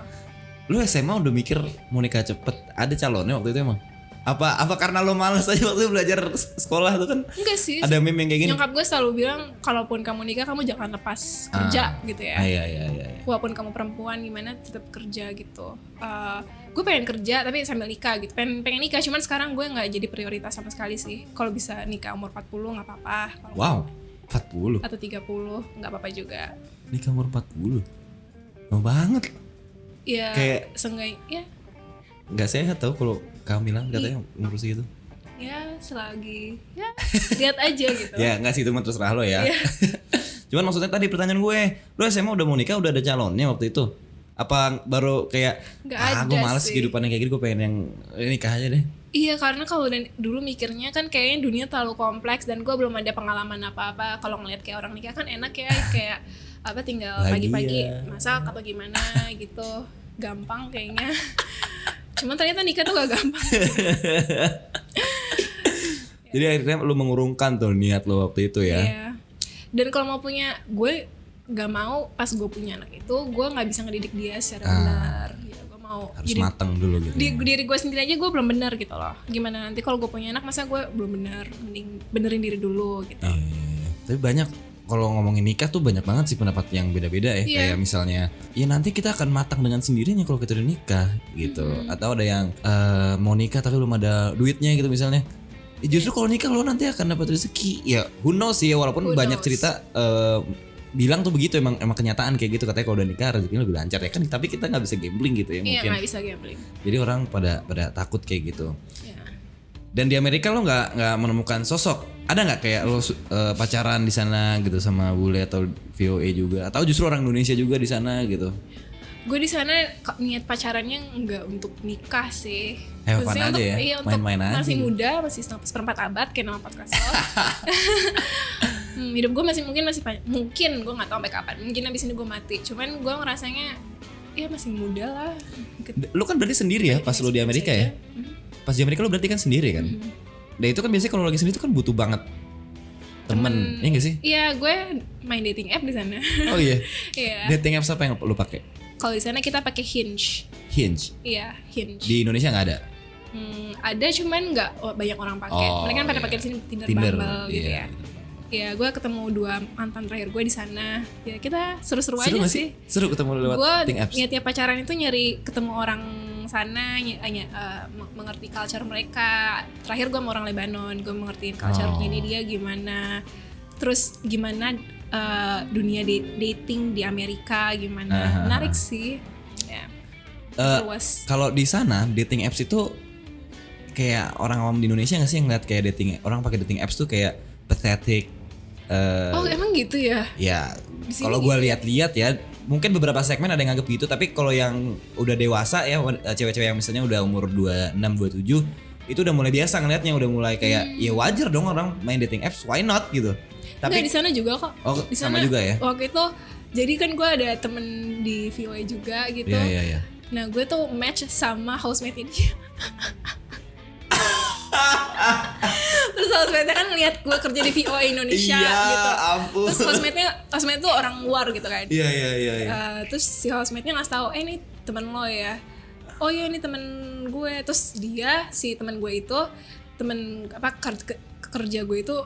Lu SMA udah mikir mau nikah cepet, ada calonnya waktu itu emang? Apa karena lo males aja waktu belajar sekolah tuh kan? Enggak sih. Ada meme yang kayak gini. Nyokap gue selalu bilang kalaupun kamu nikah kamu jangan lepas kerja gitu ya. Iya. Walaupun kamu perempuan gimana tetap kerja gitu. Gue pengen kerja tapi sambil nikah gitu. Pengen nikah cuman sekarang gue nggak jadi prioritas sama sekali sih. Kalau bisa nikah umur 40 nggak apa-apa. Wow, 40 atau 30 nggak apa-apa juga. Nikah umur 40? Mau banget. Iya. Kayak seenggaknya ya. Nggak sehat tau kalau Kehamilan katanya umur segitu. Ya selagi ya lihat aja gitu. Ya nggak sih itu mah terserah lo ya. Cuman maksudnya tadi pertanyaan gue, lo SMA udah mau nikah udah ada calonnya waktu itu? Apa baru kayak gue males kehidupan yang kayak gini, gue pengen yang nikah aja deh? Iya karena kalau dulu mikirnya kan kayaknya dunia terlalu kompleks dan gue belum ada pengalaman apa-apa. Kalau ngeliat kayak orang nikah kan enak ya kayak apa tinggal pagi-pagi masak atau gimana gitu, gampang kayaknya. Cuman ternyata nikah tuh gak gampang. Jadi akhirnya lu mengurungkan tuh niat lu waktu itu ya. Iya. Dan kalau mau gue gak mau pas gue punya anak itu gue gak bisa ngedidik dia secara benar. Ya, gue mau Harus matang dulu gitu. diri gue sendiri aja gue belum benar gitu loh. Gimana nanti kalau gue punya anak, masa gue belum benar, mending benerin diri dulu gitu. Iya. Tapi banyak kalau ngomongin nikah tuh banyak banget sih pendapat yang beda-beda ya. Iya. Kayak misalnya, ya nanti kita akan matang dengan sendirinya kalau kita udah nikah gitu. Atau ada yang mau nikah tapi belum ada duitnya gitu misalnya. Justru kalau nikah lo nanti akan dapat rezeki. Ya who knows sih ya, walaupun Who banyak knows? cerita bilang tuh begitu, emang kenyataan kayak gitu, katanya kalau udah nikah rezekinya lebih lancar ya kan, tapi kita nggak bisa gambling gitu ya Iya, mungkin. nggak bisa gambling. Jadi orang pada takut kayak gitu. Iya. Dan di Amerika lo nggak menemukan sosok, ada nggak kayak lo pacaran di sana gitu sama bule atau VOA juga, atau justru orang Indonesia juga di sana gitu? Gue di sana niat pacarannya nggak untuk nikah sih. Have fun Maksudnya aja ya, iya, untuk main-main aja. masih muda, masih seperempat abad kayak nama podcast lo. Hidup gue mungkin gue nggak tahu sampai kapan. Mungkin abis ini gue mati. Cuman gue ngerasanya ya masih muda lah. Lo kan berarti sendiri ya pas lo di Amerika ya? Pas di Amerika lo berarti kan sendiri kan? Dan itu kan biasanya kalau lagi sendiri itu kan butuh banget temen, iya gak sih? Iya, gue main dating app di sana. Oh iya. Iya. Dating apps apa yang lo pakai? Kalau di sana kita pakai Hinge. Hinge. Iya, Hinge. Di Indonesia nggak ada? Ada cuman nggak banyak orang pakai. Oh, Mereka kan pada iya. pakai di sini Tinder, Bumble gitu ya. Ya, gue ketemu 2 mantan terakhir gue di sana. Ya kita seru-seru aja Seru gak sih. sih? Seru ketemu lewat Gue dating apps? niatnya pacaran itu nyari ketemu orang sana, mengerti culture mereka. Terakhir gue sama orang Lebanon, gue mengertiin culture-nya dia gimana. Terus gimana dunia dating di Amerika gimana. Menarik sih. Ya. Luas. Kalau di sana dating apps itu kayak orang awam di Indonesia nggak sih yang ngeliat kayak orang pakai dating apps tuh kayak pathetic? Oh emang gitu ya? Ya Di sini kalau gue gitu ya? lihat-lihat ya, mungkin beberapa segmen ada yang nganggep gitu, tapi kalau yang udah dewasa ya, cewek-cewek yang misalnya udah umur 26, 27 itu udah mulai biasa ngelihatnya, udah mulai kayak ya wajar dong orang main dating apps, why not gitu. Nggak, Tapi di sana juga kok. Oh, Di sama sana juga ya? Waktu itu jadi kan gue ada temen di VOA juga gitu. Iya. Nah gue tuh match sama housemate-nya dia. Terus housemate-nya kan lihat gue kerja di VOA Indonesia Iya, gitu. ampun. Terus housemate tuh orang luar gitu kan. Iya. Terus si housemate-nya ngasih tahu, ini temen lo ya. Oh iya ini temen gue. Terus dia si temen gue itu temen kerja gue itu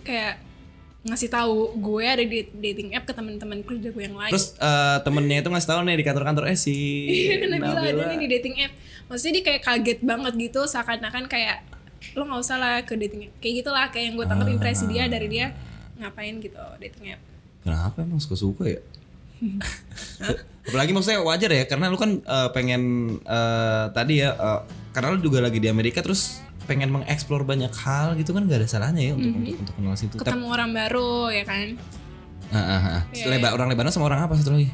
kayak ngasih tahu gue ada di dating app ke teman-teman kerja gue yang lain. Terus temennya itu ngasih tahu nih di kantor-kantor si Iya kan Nabila ada Nabila. nih di dating app. Maksudnya dia kayak kaget banget gitu, seakan-akan kayak lo nggak usah lah ke dating app. Kayak gitulah, kayak yang gue tangkap impresi dia dari dia ngapain gitu dating app. Kenapa emang suka-suka ya? Apalagi maksudnya wajar ya, karena lu kan pengen tadi ya, karena lu juga lagi di Amerika terus pengen mengeksplor banyak hal gitu kan, gak ada salahnya ya untuk kenal situ. Ketemu orang baru ya kan. Iya. Orang Lebanon sama orang apa satu lagi?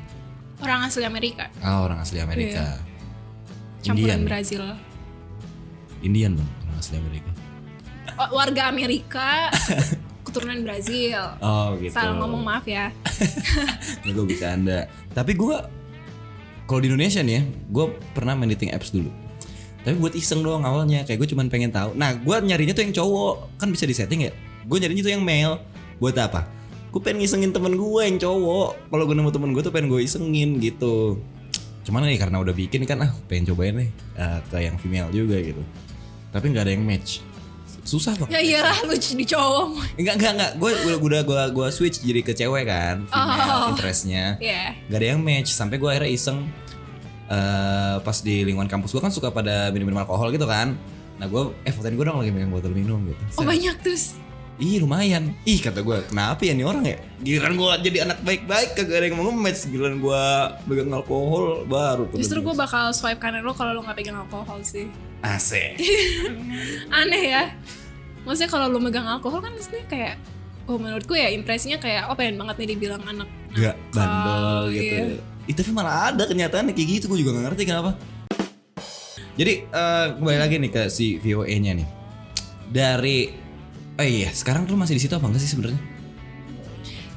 Orang asli Amerika. Ah, orang asli Amerika. Campuran Brazil. Indian bang, orang asli Amerika. Warga Amerika keturunan Brazil. Oh gitu. Salah ngomong, maaf ya. Ini gue bercanda. Tapi gue kalau di Indonesia nih ya, gue pernah main dating apps dulu. Tapi buat iseng doang awalnya, kayak gue cuman pengen tahu. Nah, gue nyarinya tuh yang cowok, kan bisa disetting ya. Gue nyarinya tuh yang male. Buat apa? Gue pengen ngisengin temen gue yang cowok. Kalau gue nemu temen gue tuh pengen gue isengin gitu. Cuman nih karena udah bikin kan, pengen cobain nih ke yang female juga gitu. Tapi nggak ada yang match. Susah banget. Ya iyalah lu di cowok. Enggak. Gue switch jadi ke cewek kan, female interestnya. Iya. Gak ada yang match, sampai gue akhirnya iseng pas di lingkungan kampus gue kan suka pada minum alkohol gitu kan. Nah gue fotoin gue dong lagi megang botol minum gitu. Oh banyak terus. Ih lumayan. Ih kata gue, kenapa ya nih orang ya? Giliran gue jadi anak baik-baik kagak ada yang mau nge-match. Giliran gue pegang alkohol baru. Justru gue bakal swipe kanan lo kalau lo nggak pegang alkohol sih. Asik. Aneh ya. Maksudnya kalau lo megang alkohol kan maksudnya kayak, oh menurut gue ya impresinya kayak, oh pengen banget nih dibilang anak Gak bandel gitu. Iya. Tapi malah ada kenyataannya kayak gitu, gue juga gak ngerti kenapa. Jadi kembali lagi nih ke si VOA-nya nih. Dari iya, sekarang lu masih di situ apa enggak sih sebenarnya?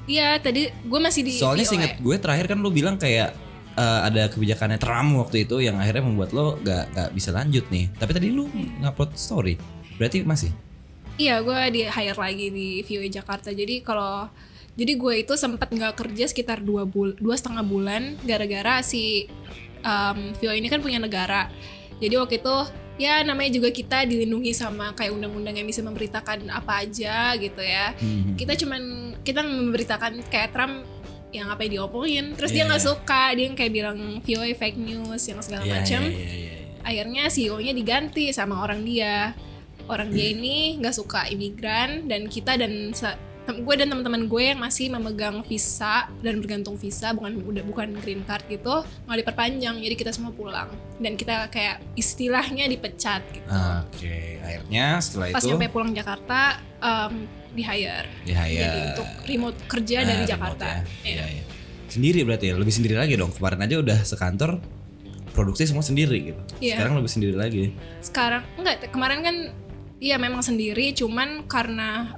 Iya, tadi gue masih di Soalnya VOA. seinget gue terakhir kan lu bilang kayak ada kebijakannya Trump waktu itu yang akhirnya membuat lo gak bisa lanjut nih. Tapi tadi lu ngupload story. Berarti masih? Iya, gue di hire lagi di VOA Jakarta. Jadi gue itu sempat nggak kerja sekitar 2,5 bulan gara-gara si Vio ini kan punya negara. Jadi waktu itu ya namanya juga kita dilindungi sama kayak undang-undang yang bisa memberitakan apa aja gitu ya. Kita memberitakan kayak Trump yang apa yang diomongin, terus dia nggak suka, dia yang kayak bilang VOA fake news yang segala macam. Akhirnya CEO-nya diganti sama orang dia ini nggak suka imigran, dan gue dan teman-teman gue yang masih memegang visa dan bergantung visa bukan green card gitu nggak diperpanjang, jadi kita semua pulang dan kita kayak istilahnya dipecat gitu. Oke, akhirnya setelah pas itu nyampe pulang Jakarta di hire jadi untuk remote kerja dari Jakarta. Iya. Sendiri berarti ya, lebih sendiri lagi dong. Kemarin aja udah sekantor, produksi semua sendiri gitu. Sekarang lebih sendiri lagi. Sekarang enggak, kemarin kan iya memang sendiri, cuman karena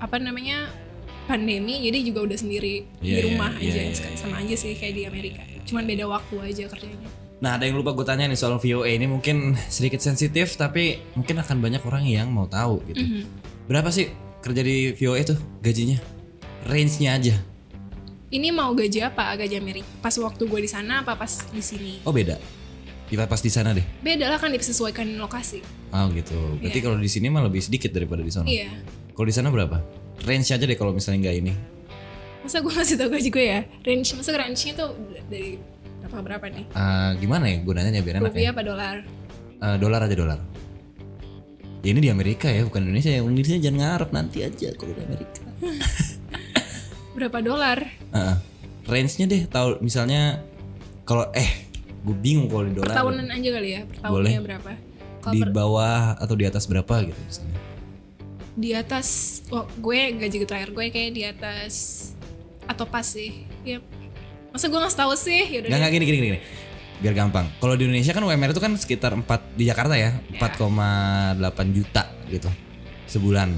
pandemi jadi juga udah sendiri di rumah aja. Sama aja sih kayak di Amerika, cuman beda waktu aja kerjanya. Nah, ada yang lupa gue tanya nih soal VOA ini, mungkin sedikit sensitif tapi mungkin akan banyak orang yang mau tahu gitu. Berapa sih kerja di VOA tuh gajinya? Range-nya aja. Ini mau gaji apa? Gaji Amerika pas waktu gue di sana apa pas di sini? Oh beda. Pas di sana deh. Beda lah, kan disesuaikan lokasi. Oh gitu. Berarti kalau di sini mah lebih sedikit daripada di sana. Iya. Kalau di sana berapa? Range aja deh kalau misalnya nggak ini. Masa gue masih tau gaji gue ya? Range-nya tuh dari berapa nih? Gimana ya gunanya biar enak ya? Rupiah apa dolar? Dolar aja dolar. Ya ini di Amerika ya, bukan Indonesia. Yang Indonesia jangan ngarep, nanti aja kalau di Amerika. Berapa dolar? Range-nya deh, tahu misalnya kalau gue bingung kalau di dolar. Per tahunan aja kali ya, per tahunnya berapa? Kalo di bawah atau di atas berapa gitu misalnya? Di atas, gue gaji terakhir gue kayak di atas atau pas sih. Ya, masa gue nggak tahu sih? Yaudah. Nggak gini. Biar gampang. Kalau di Indonesia kan UMR itu kan sekitar 4 di Jakarta ya, 4,8 juta gitu sebulan.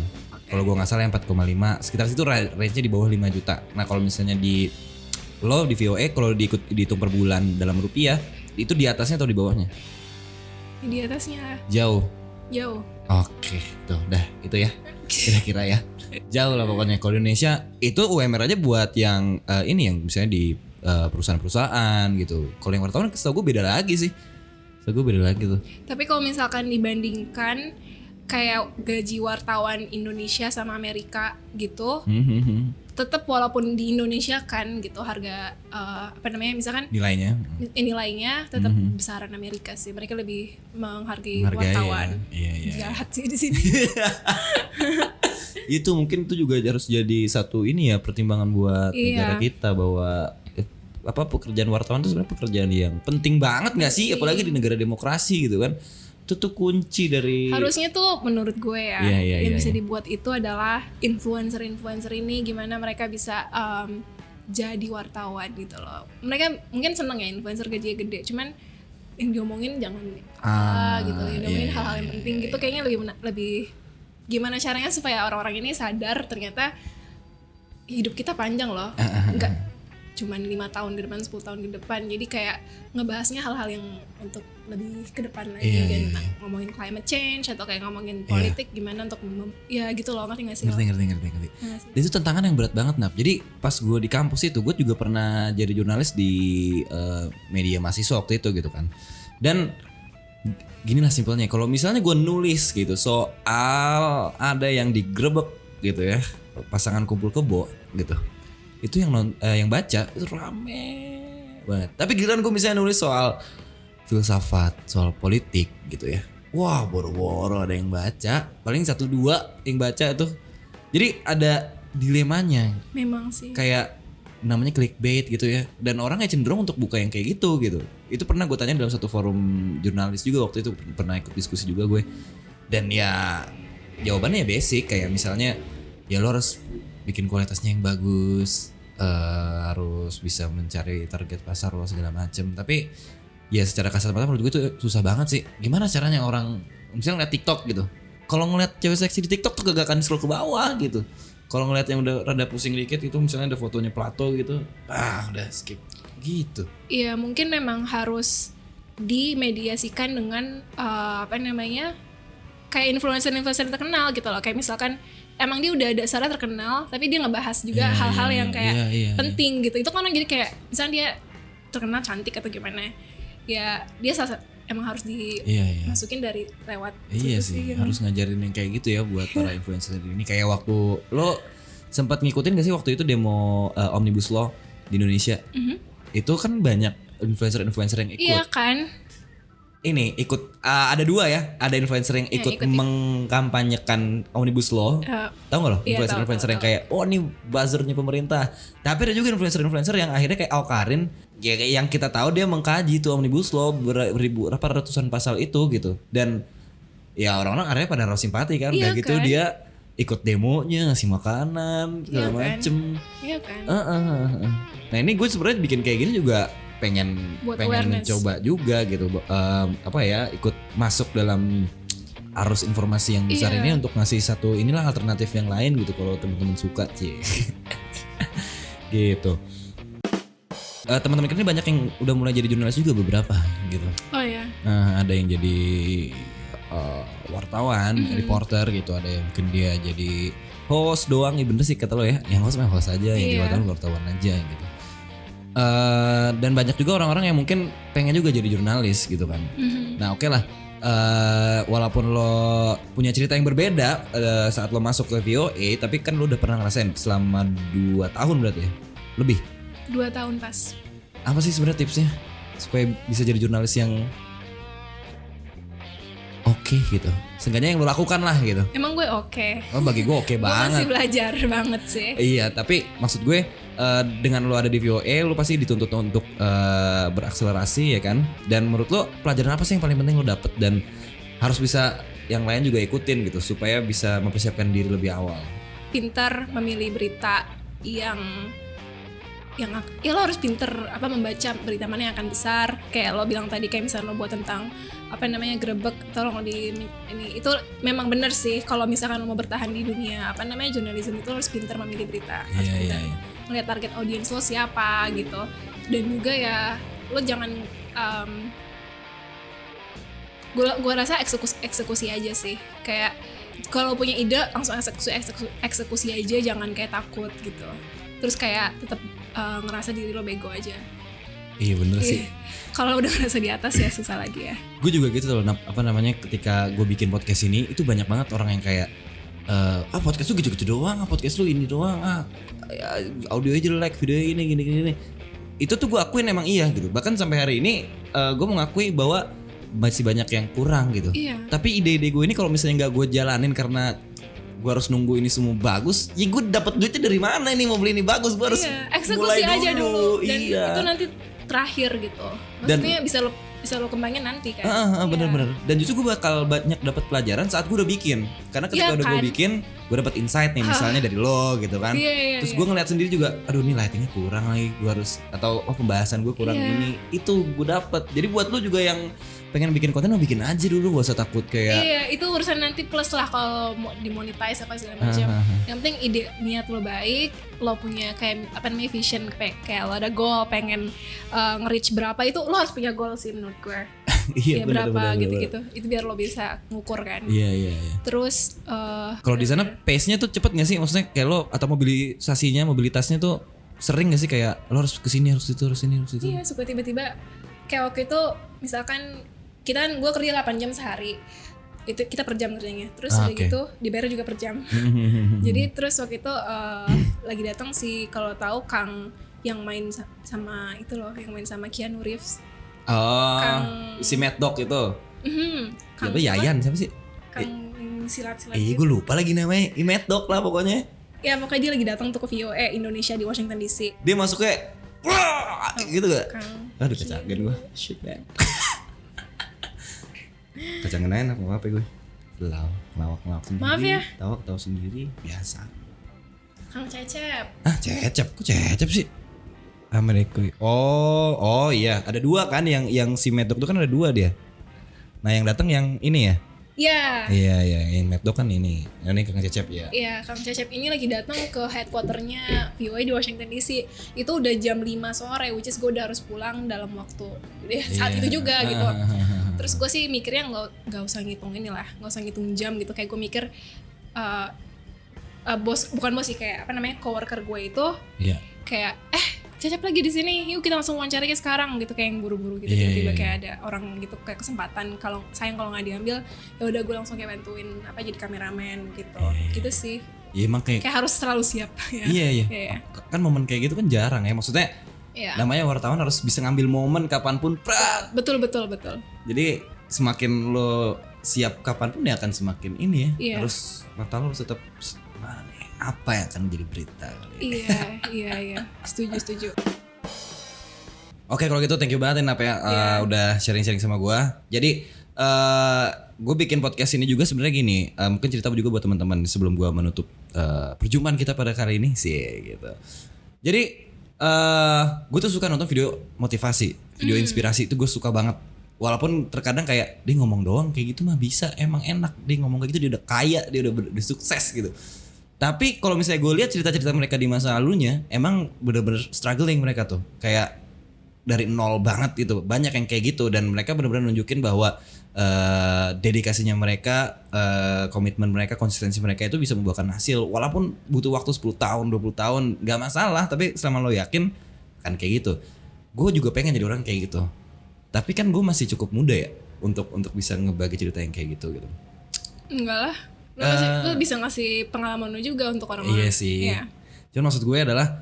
Kalau gue nggak salah yang 4,5 sekitar situ, range-nya di bawah 5 juta. Nah kalau misalnya di VOA kalau dihitung per bulan dalam rupiah itu di atasnya atau di bawahnya? Di atasnya. Jauh. Oke, tuh dah itu ya kira-kira ya. Jauh lah pokoknya. Kalau di Indonesia itu UMR aja buat yang ini yang misalnya di perusahaan-perusahaan gitu. Kalau yang wartawan setahu gue beda lagi sih. Tuh. Tapi kalau misalkan dibandingkan kayak gaji wartawan Indonesia sama Amerika gitu, tetap walaupun di Indonesia kan gitu harga misalkan nilainya tetap besaran Amerika sih. Mereka lebih menghargai wartawan. Iya. Jahat sih di sini. Itu mungkin itu juga harus jadi satu ini ya pertimbangan buat negara kita bahwa pekerjaan wartawan itu sebenarnya pekerjaan yang penting banget nggak sih, apalagi di negara demokrasi gitu kan. Itu tuh kunci dari harusnya tuh menurut gue ya yang bisa dibuat itu adalah influencer ini gimana mereka bisa jadi wartawan gitu loh. Mereka mungkin seneng ya influencer gajinya gede, cuman yang diomongin jangan gitu, yang diomongin hal-hal yang penting gitu. Kayaknya lebih gimana caranya supaya orang-orang ini sadar ternyata hidup kita panjang loh, enggak cuman 5 tahun ke depan, 10 tahun ke depan. Jadi kayak ngebahasnya hal-hal yang untuk lebih ke depan lagi dan ngomongin climate change atau kayak ngomongin politik gimana untuk ya gitu loh, ngerti gak sih? Ngerti. Dan itu tantangan yang berat banget, Nap. Jadi pas gue di kampus itu gue juga pernah jadi jurnalis di media mahasiswa waktu itu gitu kan. Dan gini lah simpelnya, kalau misalnya gue nulis gitu soal ada yang digrebek gitu ya, pasangan kumpul kebo gitu, itu yang baca itu rame banget. Tapi giliran gue misalnya nulis soal filsafat, soal politik gitu ya, wah boro-boro ada yang baca, paling 1-2 yang baca itu. Jadi ada dilemanya. Memang sih. Kayak namanya clickbait gitu ya, dan orangnya cenderung untuk buka yang kayak gitu. Itu pernah gue tanya dalam satu forum jurnalis juga waktu itu, pernah ikut diskusi juga gue. Dan ya jawabannya ya basic, kayak misalnya ya lo harus bikin kualitasnya yang bagus, harus bisa mencari target pasar lo segala macem. Tapi ya secara kasar mata menurut gue itu susah banget sih. Gimana caranya orang misalnya ngeliat TikTok gitu, kalau ngeliat cewek seksi di TikTok tuh gak akan scroll ke bawah gitu. Kalau ngeliat yang udah rada pusing dikit itu misalnya ada fotonya Plato gitu, udah skip gitu. Iya mungkin memang harus dimediasikan dengan kayak influencer terkenal gitu loh. Kayak misalkan emang dia udah dasarnya terkenal, tapi dia ngebahas juga hal-hal yang kayak penting gitu. Itu kan jadi kayak misalnya dia terkenal cantik atau gimana, ya dia emang harus Iya. dimasukin dari lewat Iya situ sih, gitu. harus ngajarin yang kayak gitu ya buat para influencer ini. Kayak waktu lo sempat ngikutin gak sih waktu itu demo Omnibus Law di Indonesia? Itu kan banyak influencer-influencer yang ikut. Iya kan. Ini ikut ada dua ya, ada influencer yang ikut ikut. mengkampanyekan Omnibus Law. Tahu nggak lo? Iya, Influencer-influencer tahu. yang kayak oh ini buzzernya pemerintah. Tapi ada juga influencer-influencer yang akhirnya kayak Awkarin ya kayak yang kita tahu dia mengkaji tuh Omnibus Law ratusan pasal itu gitu. Dan ya orang-orang akhirnya pada naruh simpati kan. Iya Udah gitu kan? dia ikut demonya, ngasih makanan segala Iya kan? macem. Iya kan. Nah ini gue sebenarnya bikin kayak gini juga pengen Buat awareness. mencoba juga gitu ikut masuk dalam arus informasi yang besar Iya. ini untuk ngasih satu inilah alternatif yang lain gitu kalau teman-teman suka sih. Gitu. Teman-teman kita ini banyak yang udah mulai jadi jurnalis juga beberapa gitu. Oh ya. Nah, ada yang jadi wartawan, reporter gitu, ada yang mungkin dia jadi host doang, ya bener sih kata lo ya, yang host mah host aja, yang Iya. wartawan aja gitu. Dan banyak juga orang-orang yang mungkin pengen juga jadi jurnalis gitu kan. Nah oke lah, walaupun lo punya cerita yang berbeda saat lo masuk ke VOA, tapi kan lo udah pernah ngerasain selama 2 tahun berarti ya, lebih. 2 tahun pas. Apa sih sebenarnya tipsnya supaya bisa jadi jurnalis yang oke gitu? Seenggaknya yang lo lakukan lah gitu. Emang gue oke. Oh, bagi gue oke Gue masih banget. belajar banget sih. Iya, tapi maksud gue dengan lo ada di VOA, lo pasti dituntut untuk berakselerasi ya kan. Dan menurut lo pelajaran apa sih yang paling penting lo dapet dan harus bisa yang lain juga ikutin gitu supaya bisa mempersiapkan diri lebih awal. Pintar memilih berita yang ya lo harus pinter membaca berita mana yang akan besar. Kayak lo bilang tadi, kayak misalnya lo buat tentang grebek, tolong ini itu memang benar sih. Kalau misalkan lo mau bertahan di dunia jurnalisme, itu lo harus pinter memilih berita. Harus Iya. melihat target audiens lo siapa gitu. Dan juga ya lo jangan gue rasa eksekusi aja sih. Kayak kalau punya ide langsung eksekusi aja, jangan kayak takut gitu. Terus kayak tetap ngerasa diri lo bego aja. Iya bener sih. Kalau udah ngerasa di atas ya susah lagi ya. Gue juga gitu loh, ketika gue bikin podcast ini itu banyak banget orang yang kayak podcast lu gitu-gitu doang, podcast lu ini doang, audio jelek, video ini gini. Itu tuh gue akuin emang iya gitu. Bahkan sampai hari ini gue mengakui bahwa masih banyak yang kurang gitu. Iya. Tapi ide-ide gue ini kalau misalnya nggak gue jalanin karena gue harus nunggu ini semua bagus, ya gue dapat duitnya dari mana ini mau beli ini bagus? Gue harus eksekusi mulai aja dulu. Dan iya. itu nanti terakhir gitu. Maksudnya bisa lo kembangin nanti kan. Bener-bener. Dan justru gue bakal banyak dapat pelajaran saat gue udah bikin. Karena ketika Iya udah gue kan? bikin, gue dapat insight nih misalnya dari lo gitu kan. Iya, Terus gue ngeliat sendiri juga, aduh nih lightingnya kurang lagi, gue harus pembahasan gue kurang Iya. ini. Itu gue dapet. Jadi buat lo juga yang pengen bikin konten, lo bikin aja dulu, gak usah takut kayak. Iya, itu urusan nanti plus lah kalau mau dimonetize apa segala macam. Yang penting ide niat lo baik, lo punya kayak vision, kayak lo ada goal pengen nge-reach berapa, itu lo harus punya goal sih menurut gue. Iya Ya berapa gitu-gitu. Itu biar lo bisa ngukur kan. Iya. Terus Kalau di sana pace-nya tuh cepet gak sih? Maksudnya kayak lo atau mobilitasnya tuh sering gak sih kayak lo harus kesini, harus itu, harus ini, harus itu? iya, suka tiba-tiba kayak waktu itu misalkan gue kerja 8 jam sehari. Itu kita per jam kerjanya. Terus udah oke. gitu dibayar juga per jam. Jadi terus waktu itu lagi datang sih, kalau tahu Kang yang main sama itu loh, yang main sama Keanu Reeves. Si Mad Dog itu. Kang Siapa? Yayan siapa sih? Kang silat-silat Iya gitu. gue lupa lagi namanya. Mad Dog lah pokoknya. Ya pokoknya dia lagi datang tuh ke VOA Indonesia di Washington DC. Dia masuknya wah gitu gak? Kang. Aduh kecagen gue. Shit man. Kecangan enak apa gue? Ngelawak sendiri. Maaf ya. Tawa sendiri biasa. Kang Cecep. Cecep, kok Cecep sih? Amerika. Oh iya, ada dua kan yang si Mad Dog itu kan ada dua dia. Nah yang datang yang ini ya? Iya. Iya, yang Mad Dog kan ini. Yang ini Kang Cecep ya. Iya, Kang Cecep ini lagi datang ke headquarternya VOA di Washington DC. Itu udah jam 5 sore, which is gue udah harus pulang dalam waktu saat itu juga gitu. Terus gue sih mikirnya nggak usah ngitung inilah, nggak usah ngitung jam gitu. Kayak gue mikir bukan bos sih, kayak coworker gue itu Iya. kayak Cecep lagi di sini, yuk kita langsung wawancara aja sekarang gitu, kayak yang buru-buru gitu. Iya, Tiba-tiba iya, kayak ada orang gitu kayak kesempatan, kalau sayang kalau nggak diambil ya udah gue langsung kayak bantuin apa jadi kameramen gitu. Gitu sih. Iya emang kayak Kayak harus selalu siap ya. iya. Iya. Kan momen kayak gitu kan jarang ya. Maksudnya Iya. namanya wartawan harus bisa ngambil momen kapanpun. Prak. Betul. Jadi semakin lo siap kapanpun ya akan semakin ini ya. Iya. Harus mata lo harus tetap mana nih, apa yang akan menjadi berita kali ini. Iya. Setuju. Oke kalau gitu thank you banget Nap ya udah sharing-sharing sama gua. Jadi gue bikin podcast ini juga sebenarnya gini, mungkin cerita juga buat teman-teman sebelum gua menutup perjumpaan kita pada kali ini sih gitu. Jadi gue tuh suka nonton video motivasi, video inspirasi itu gue suka banget. Walaupun terkadang kayak dia ngomong doang kayak gitu mah bisa, emang enak dia ngomong kayak gitu, dia udah kaya, dia udah sukses gitu. Tapi kalau misalnya gue lihat cerita-cerita mereka di masa lalunya, emang bener-bener struggling mereka tuh, kayak dari nol banget gitu. Banyak yang kayak gitu dan mereka bener-bener nunjukin bahwa dedikasinya mereka, komitmen mereka, konsistensi mereka itu bisa membuahkan hasil. Walaupun butuh waktu 10 tahun, 20 tahun, gak masalah. Tapi selama lo yakin kan kayak gitu. Gue juga pengen jadi orang kayak gitu. Tapi kan gue masih cukup muda ya untuk bisa ngebagi cerita yang kayak gitu. Enggak lah. Lo bisa ngasih pengalaman lo juga untuk orang-orang. Iya sih. Iya. Cuman maksud gue adalah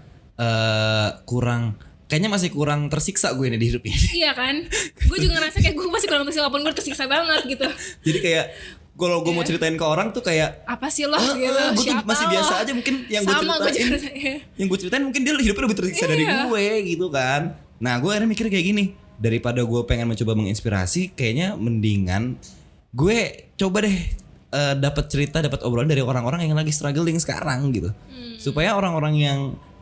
kayaknya masih kurang tersiksa gue nih di hidup ini. Iya kan? Gue juga ngerasa kayak gue masih kurang tersiksa, walaupun gue tersiksa banget gitu. Jadi kayak kalau gue mau ceritain ke orang tuh kayak Apa sih lo gitu? gue tuh Siapa masih lo? biasa aja mungkin yang gue Sama gue ceritain. juga. Iya. Yang gue ceritain mungkin dia hidupnya lebih tersiksa dari gue gitu kan. Nah gue akhirnya mikir kayak gini, daripada gue pengen mencoba menginspirasi, kayaknya mendingan gue coba deh dapat cerita, dapat obrolan dari orang-orang yang lagi struggling sekarang gitu. Supaya orang-orang yang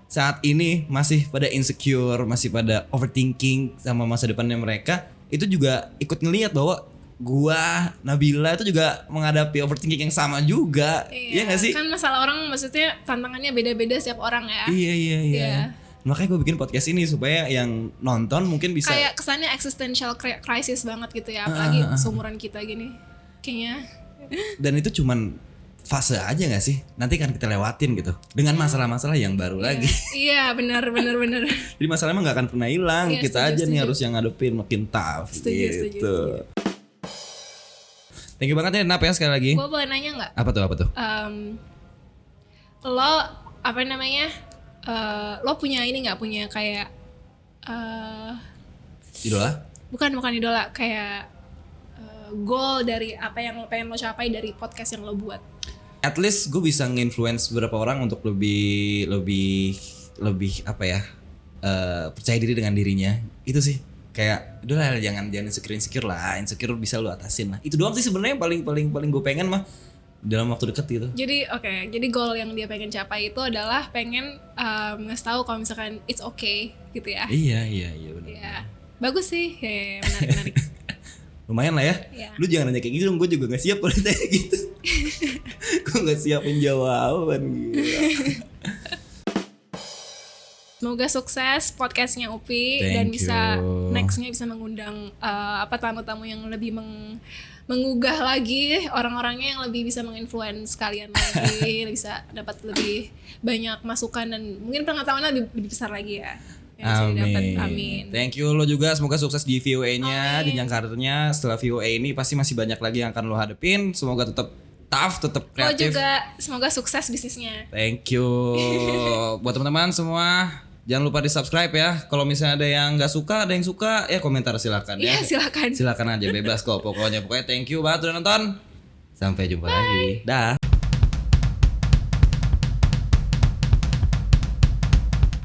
saat ini masih pada insecure, masih pada overthinking sama masa depannya mereka, itu juga ikut ngelihat bahwa gua, Nabila itu juga menghadapi overthinking yang sama juga. Iya gak sih? Kan masalah orang, maksudnya tantangannya beda-beda setiap orang ya. Iya. Iya. Makanya gue bikin podcast ini supaya yang nonton mungkin bisa Kayak kesannya existential crisis banget gitu ya, apalagi seumuran kita gini. Kayaknya. dan itu cuman fase aja gak sih? Nanti kan kita lewatin gitu dengan masalah-masalah yang baru lagi. Iya, benar. Jadi masalahnya gak akan pernah hilang. Iya, Kita setuju, aja nih setuju. harus yang ngadepin makin tough Setuju. gitu. Thank you banget ya Nap ya sekali lagi. Gue boleh nanya nggak? Apa tuh? Lo apa namanya? Lo punya ini nggak, punya kayak Idola? bukan idola, kayak goal dari apa yang lo pengen lo capai dari podcast yang lo buat? At least gue bisa nge-influence beberapa orang untuk lebih apa ya, percaya diri dengan dirinya. Itu sih kayak udah lah, jangan insecure lah, insecure bisa lu atasin lah. Itu doang sih sebenarnya yang paling gue pengen mah dalam waktu deket gitu. Jadi jadi goal yang dia pengen capai itu adalah pengen ngasih tahu kalau misalkan it's okay gitu ya. Iya benar. Iya. Bagus sih, ya, menarik. Lumayan lah ya. Iya. Lu jangan nanya kayak gitu dong, gue juga gak siap kalau ditanya gitu. Gue gak siapin jawaban gitu. Semoga sukses podcastnya Upi. Thank Dan bisa you. nextnya bisa mengundang tamu-tamu yang lebih menggugah lagi, orang-orangnya yang lebih bisa menginfluence kalian lagi, bisa dapat lebih banyak masukan dan mungkin pengetahuannya lebih besar lagi ya. Yang bisa didapat. Amin. Thank you lo juga, semoga sukses di VOA-nya, Amin. jenjang karirnya. Setelah VOA ini pasti masih banyak lagi yang akan lo hadepin. Semoga tetap tough, tetap Lo kreatif. juga semoga sukses bisnisnya. Thank you. Buat teman-teman semua, jangan lupa di subscribe ya. Kalau misalnya ada yang nggak suka, ada yang suka, ya komentar silakan ya. Iya, silakan. Silakan aja, bebas kok pokoknya. Pokoknya thank you banget udah nonton. Sampai jumpa lagi. Dah.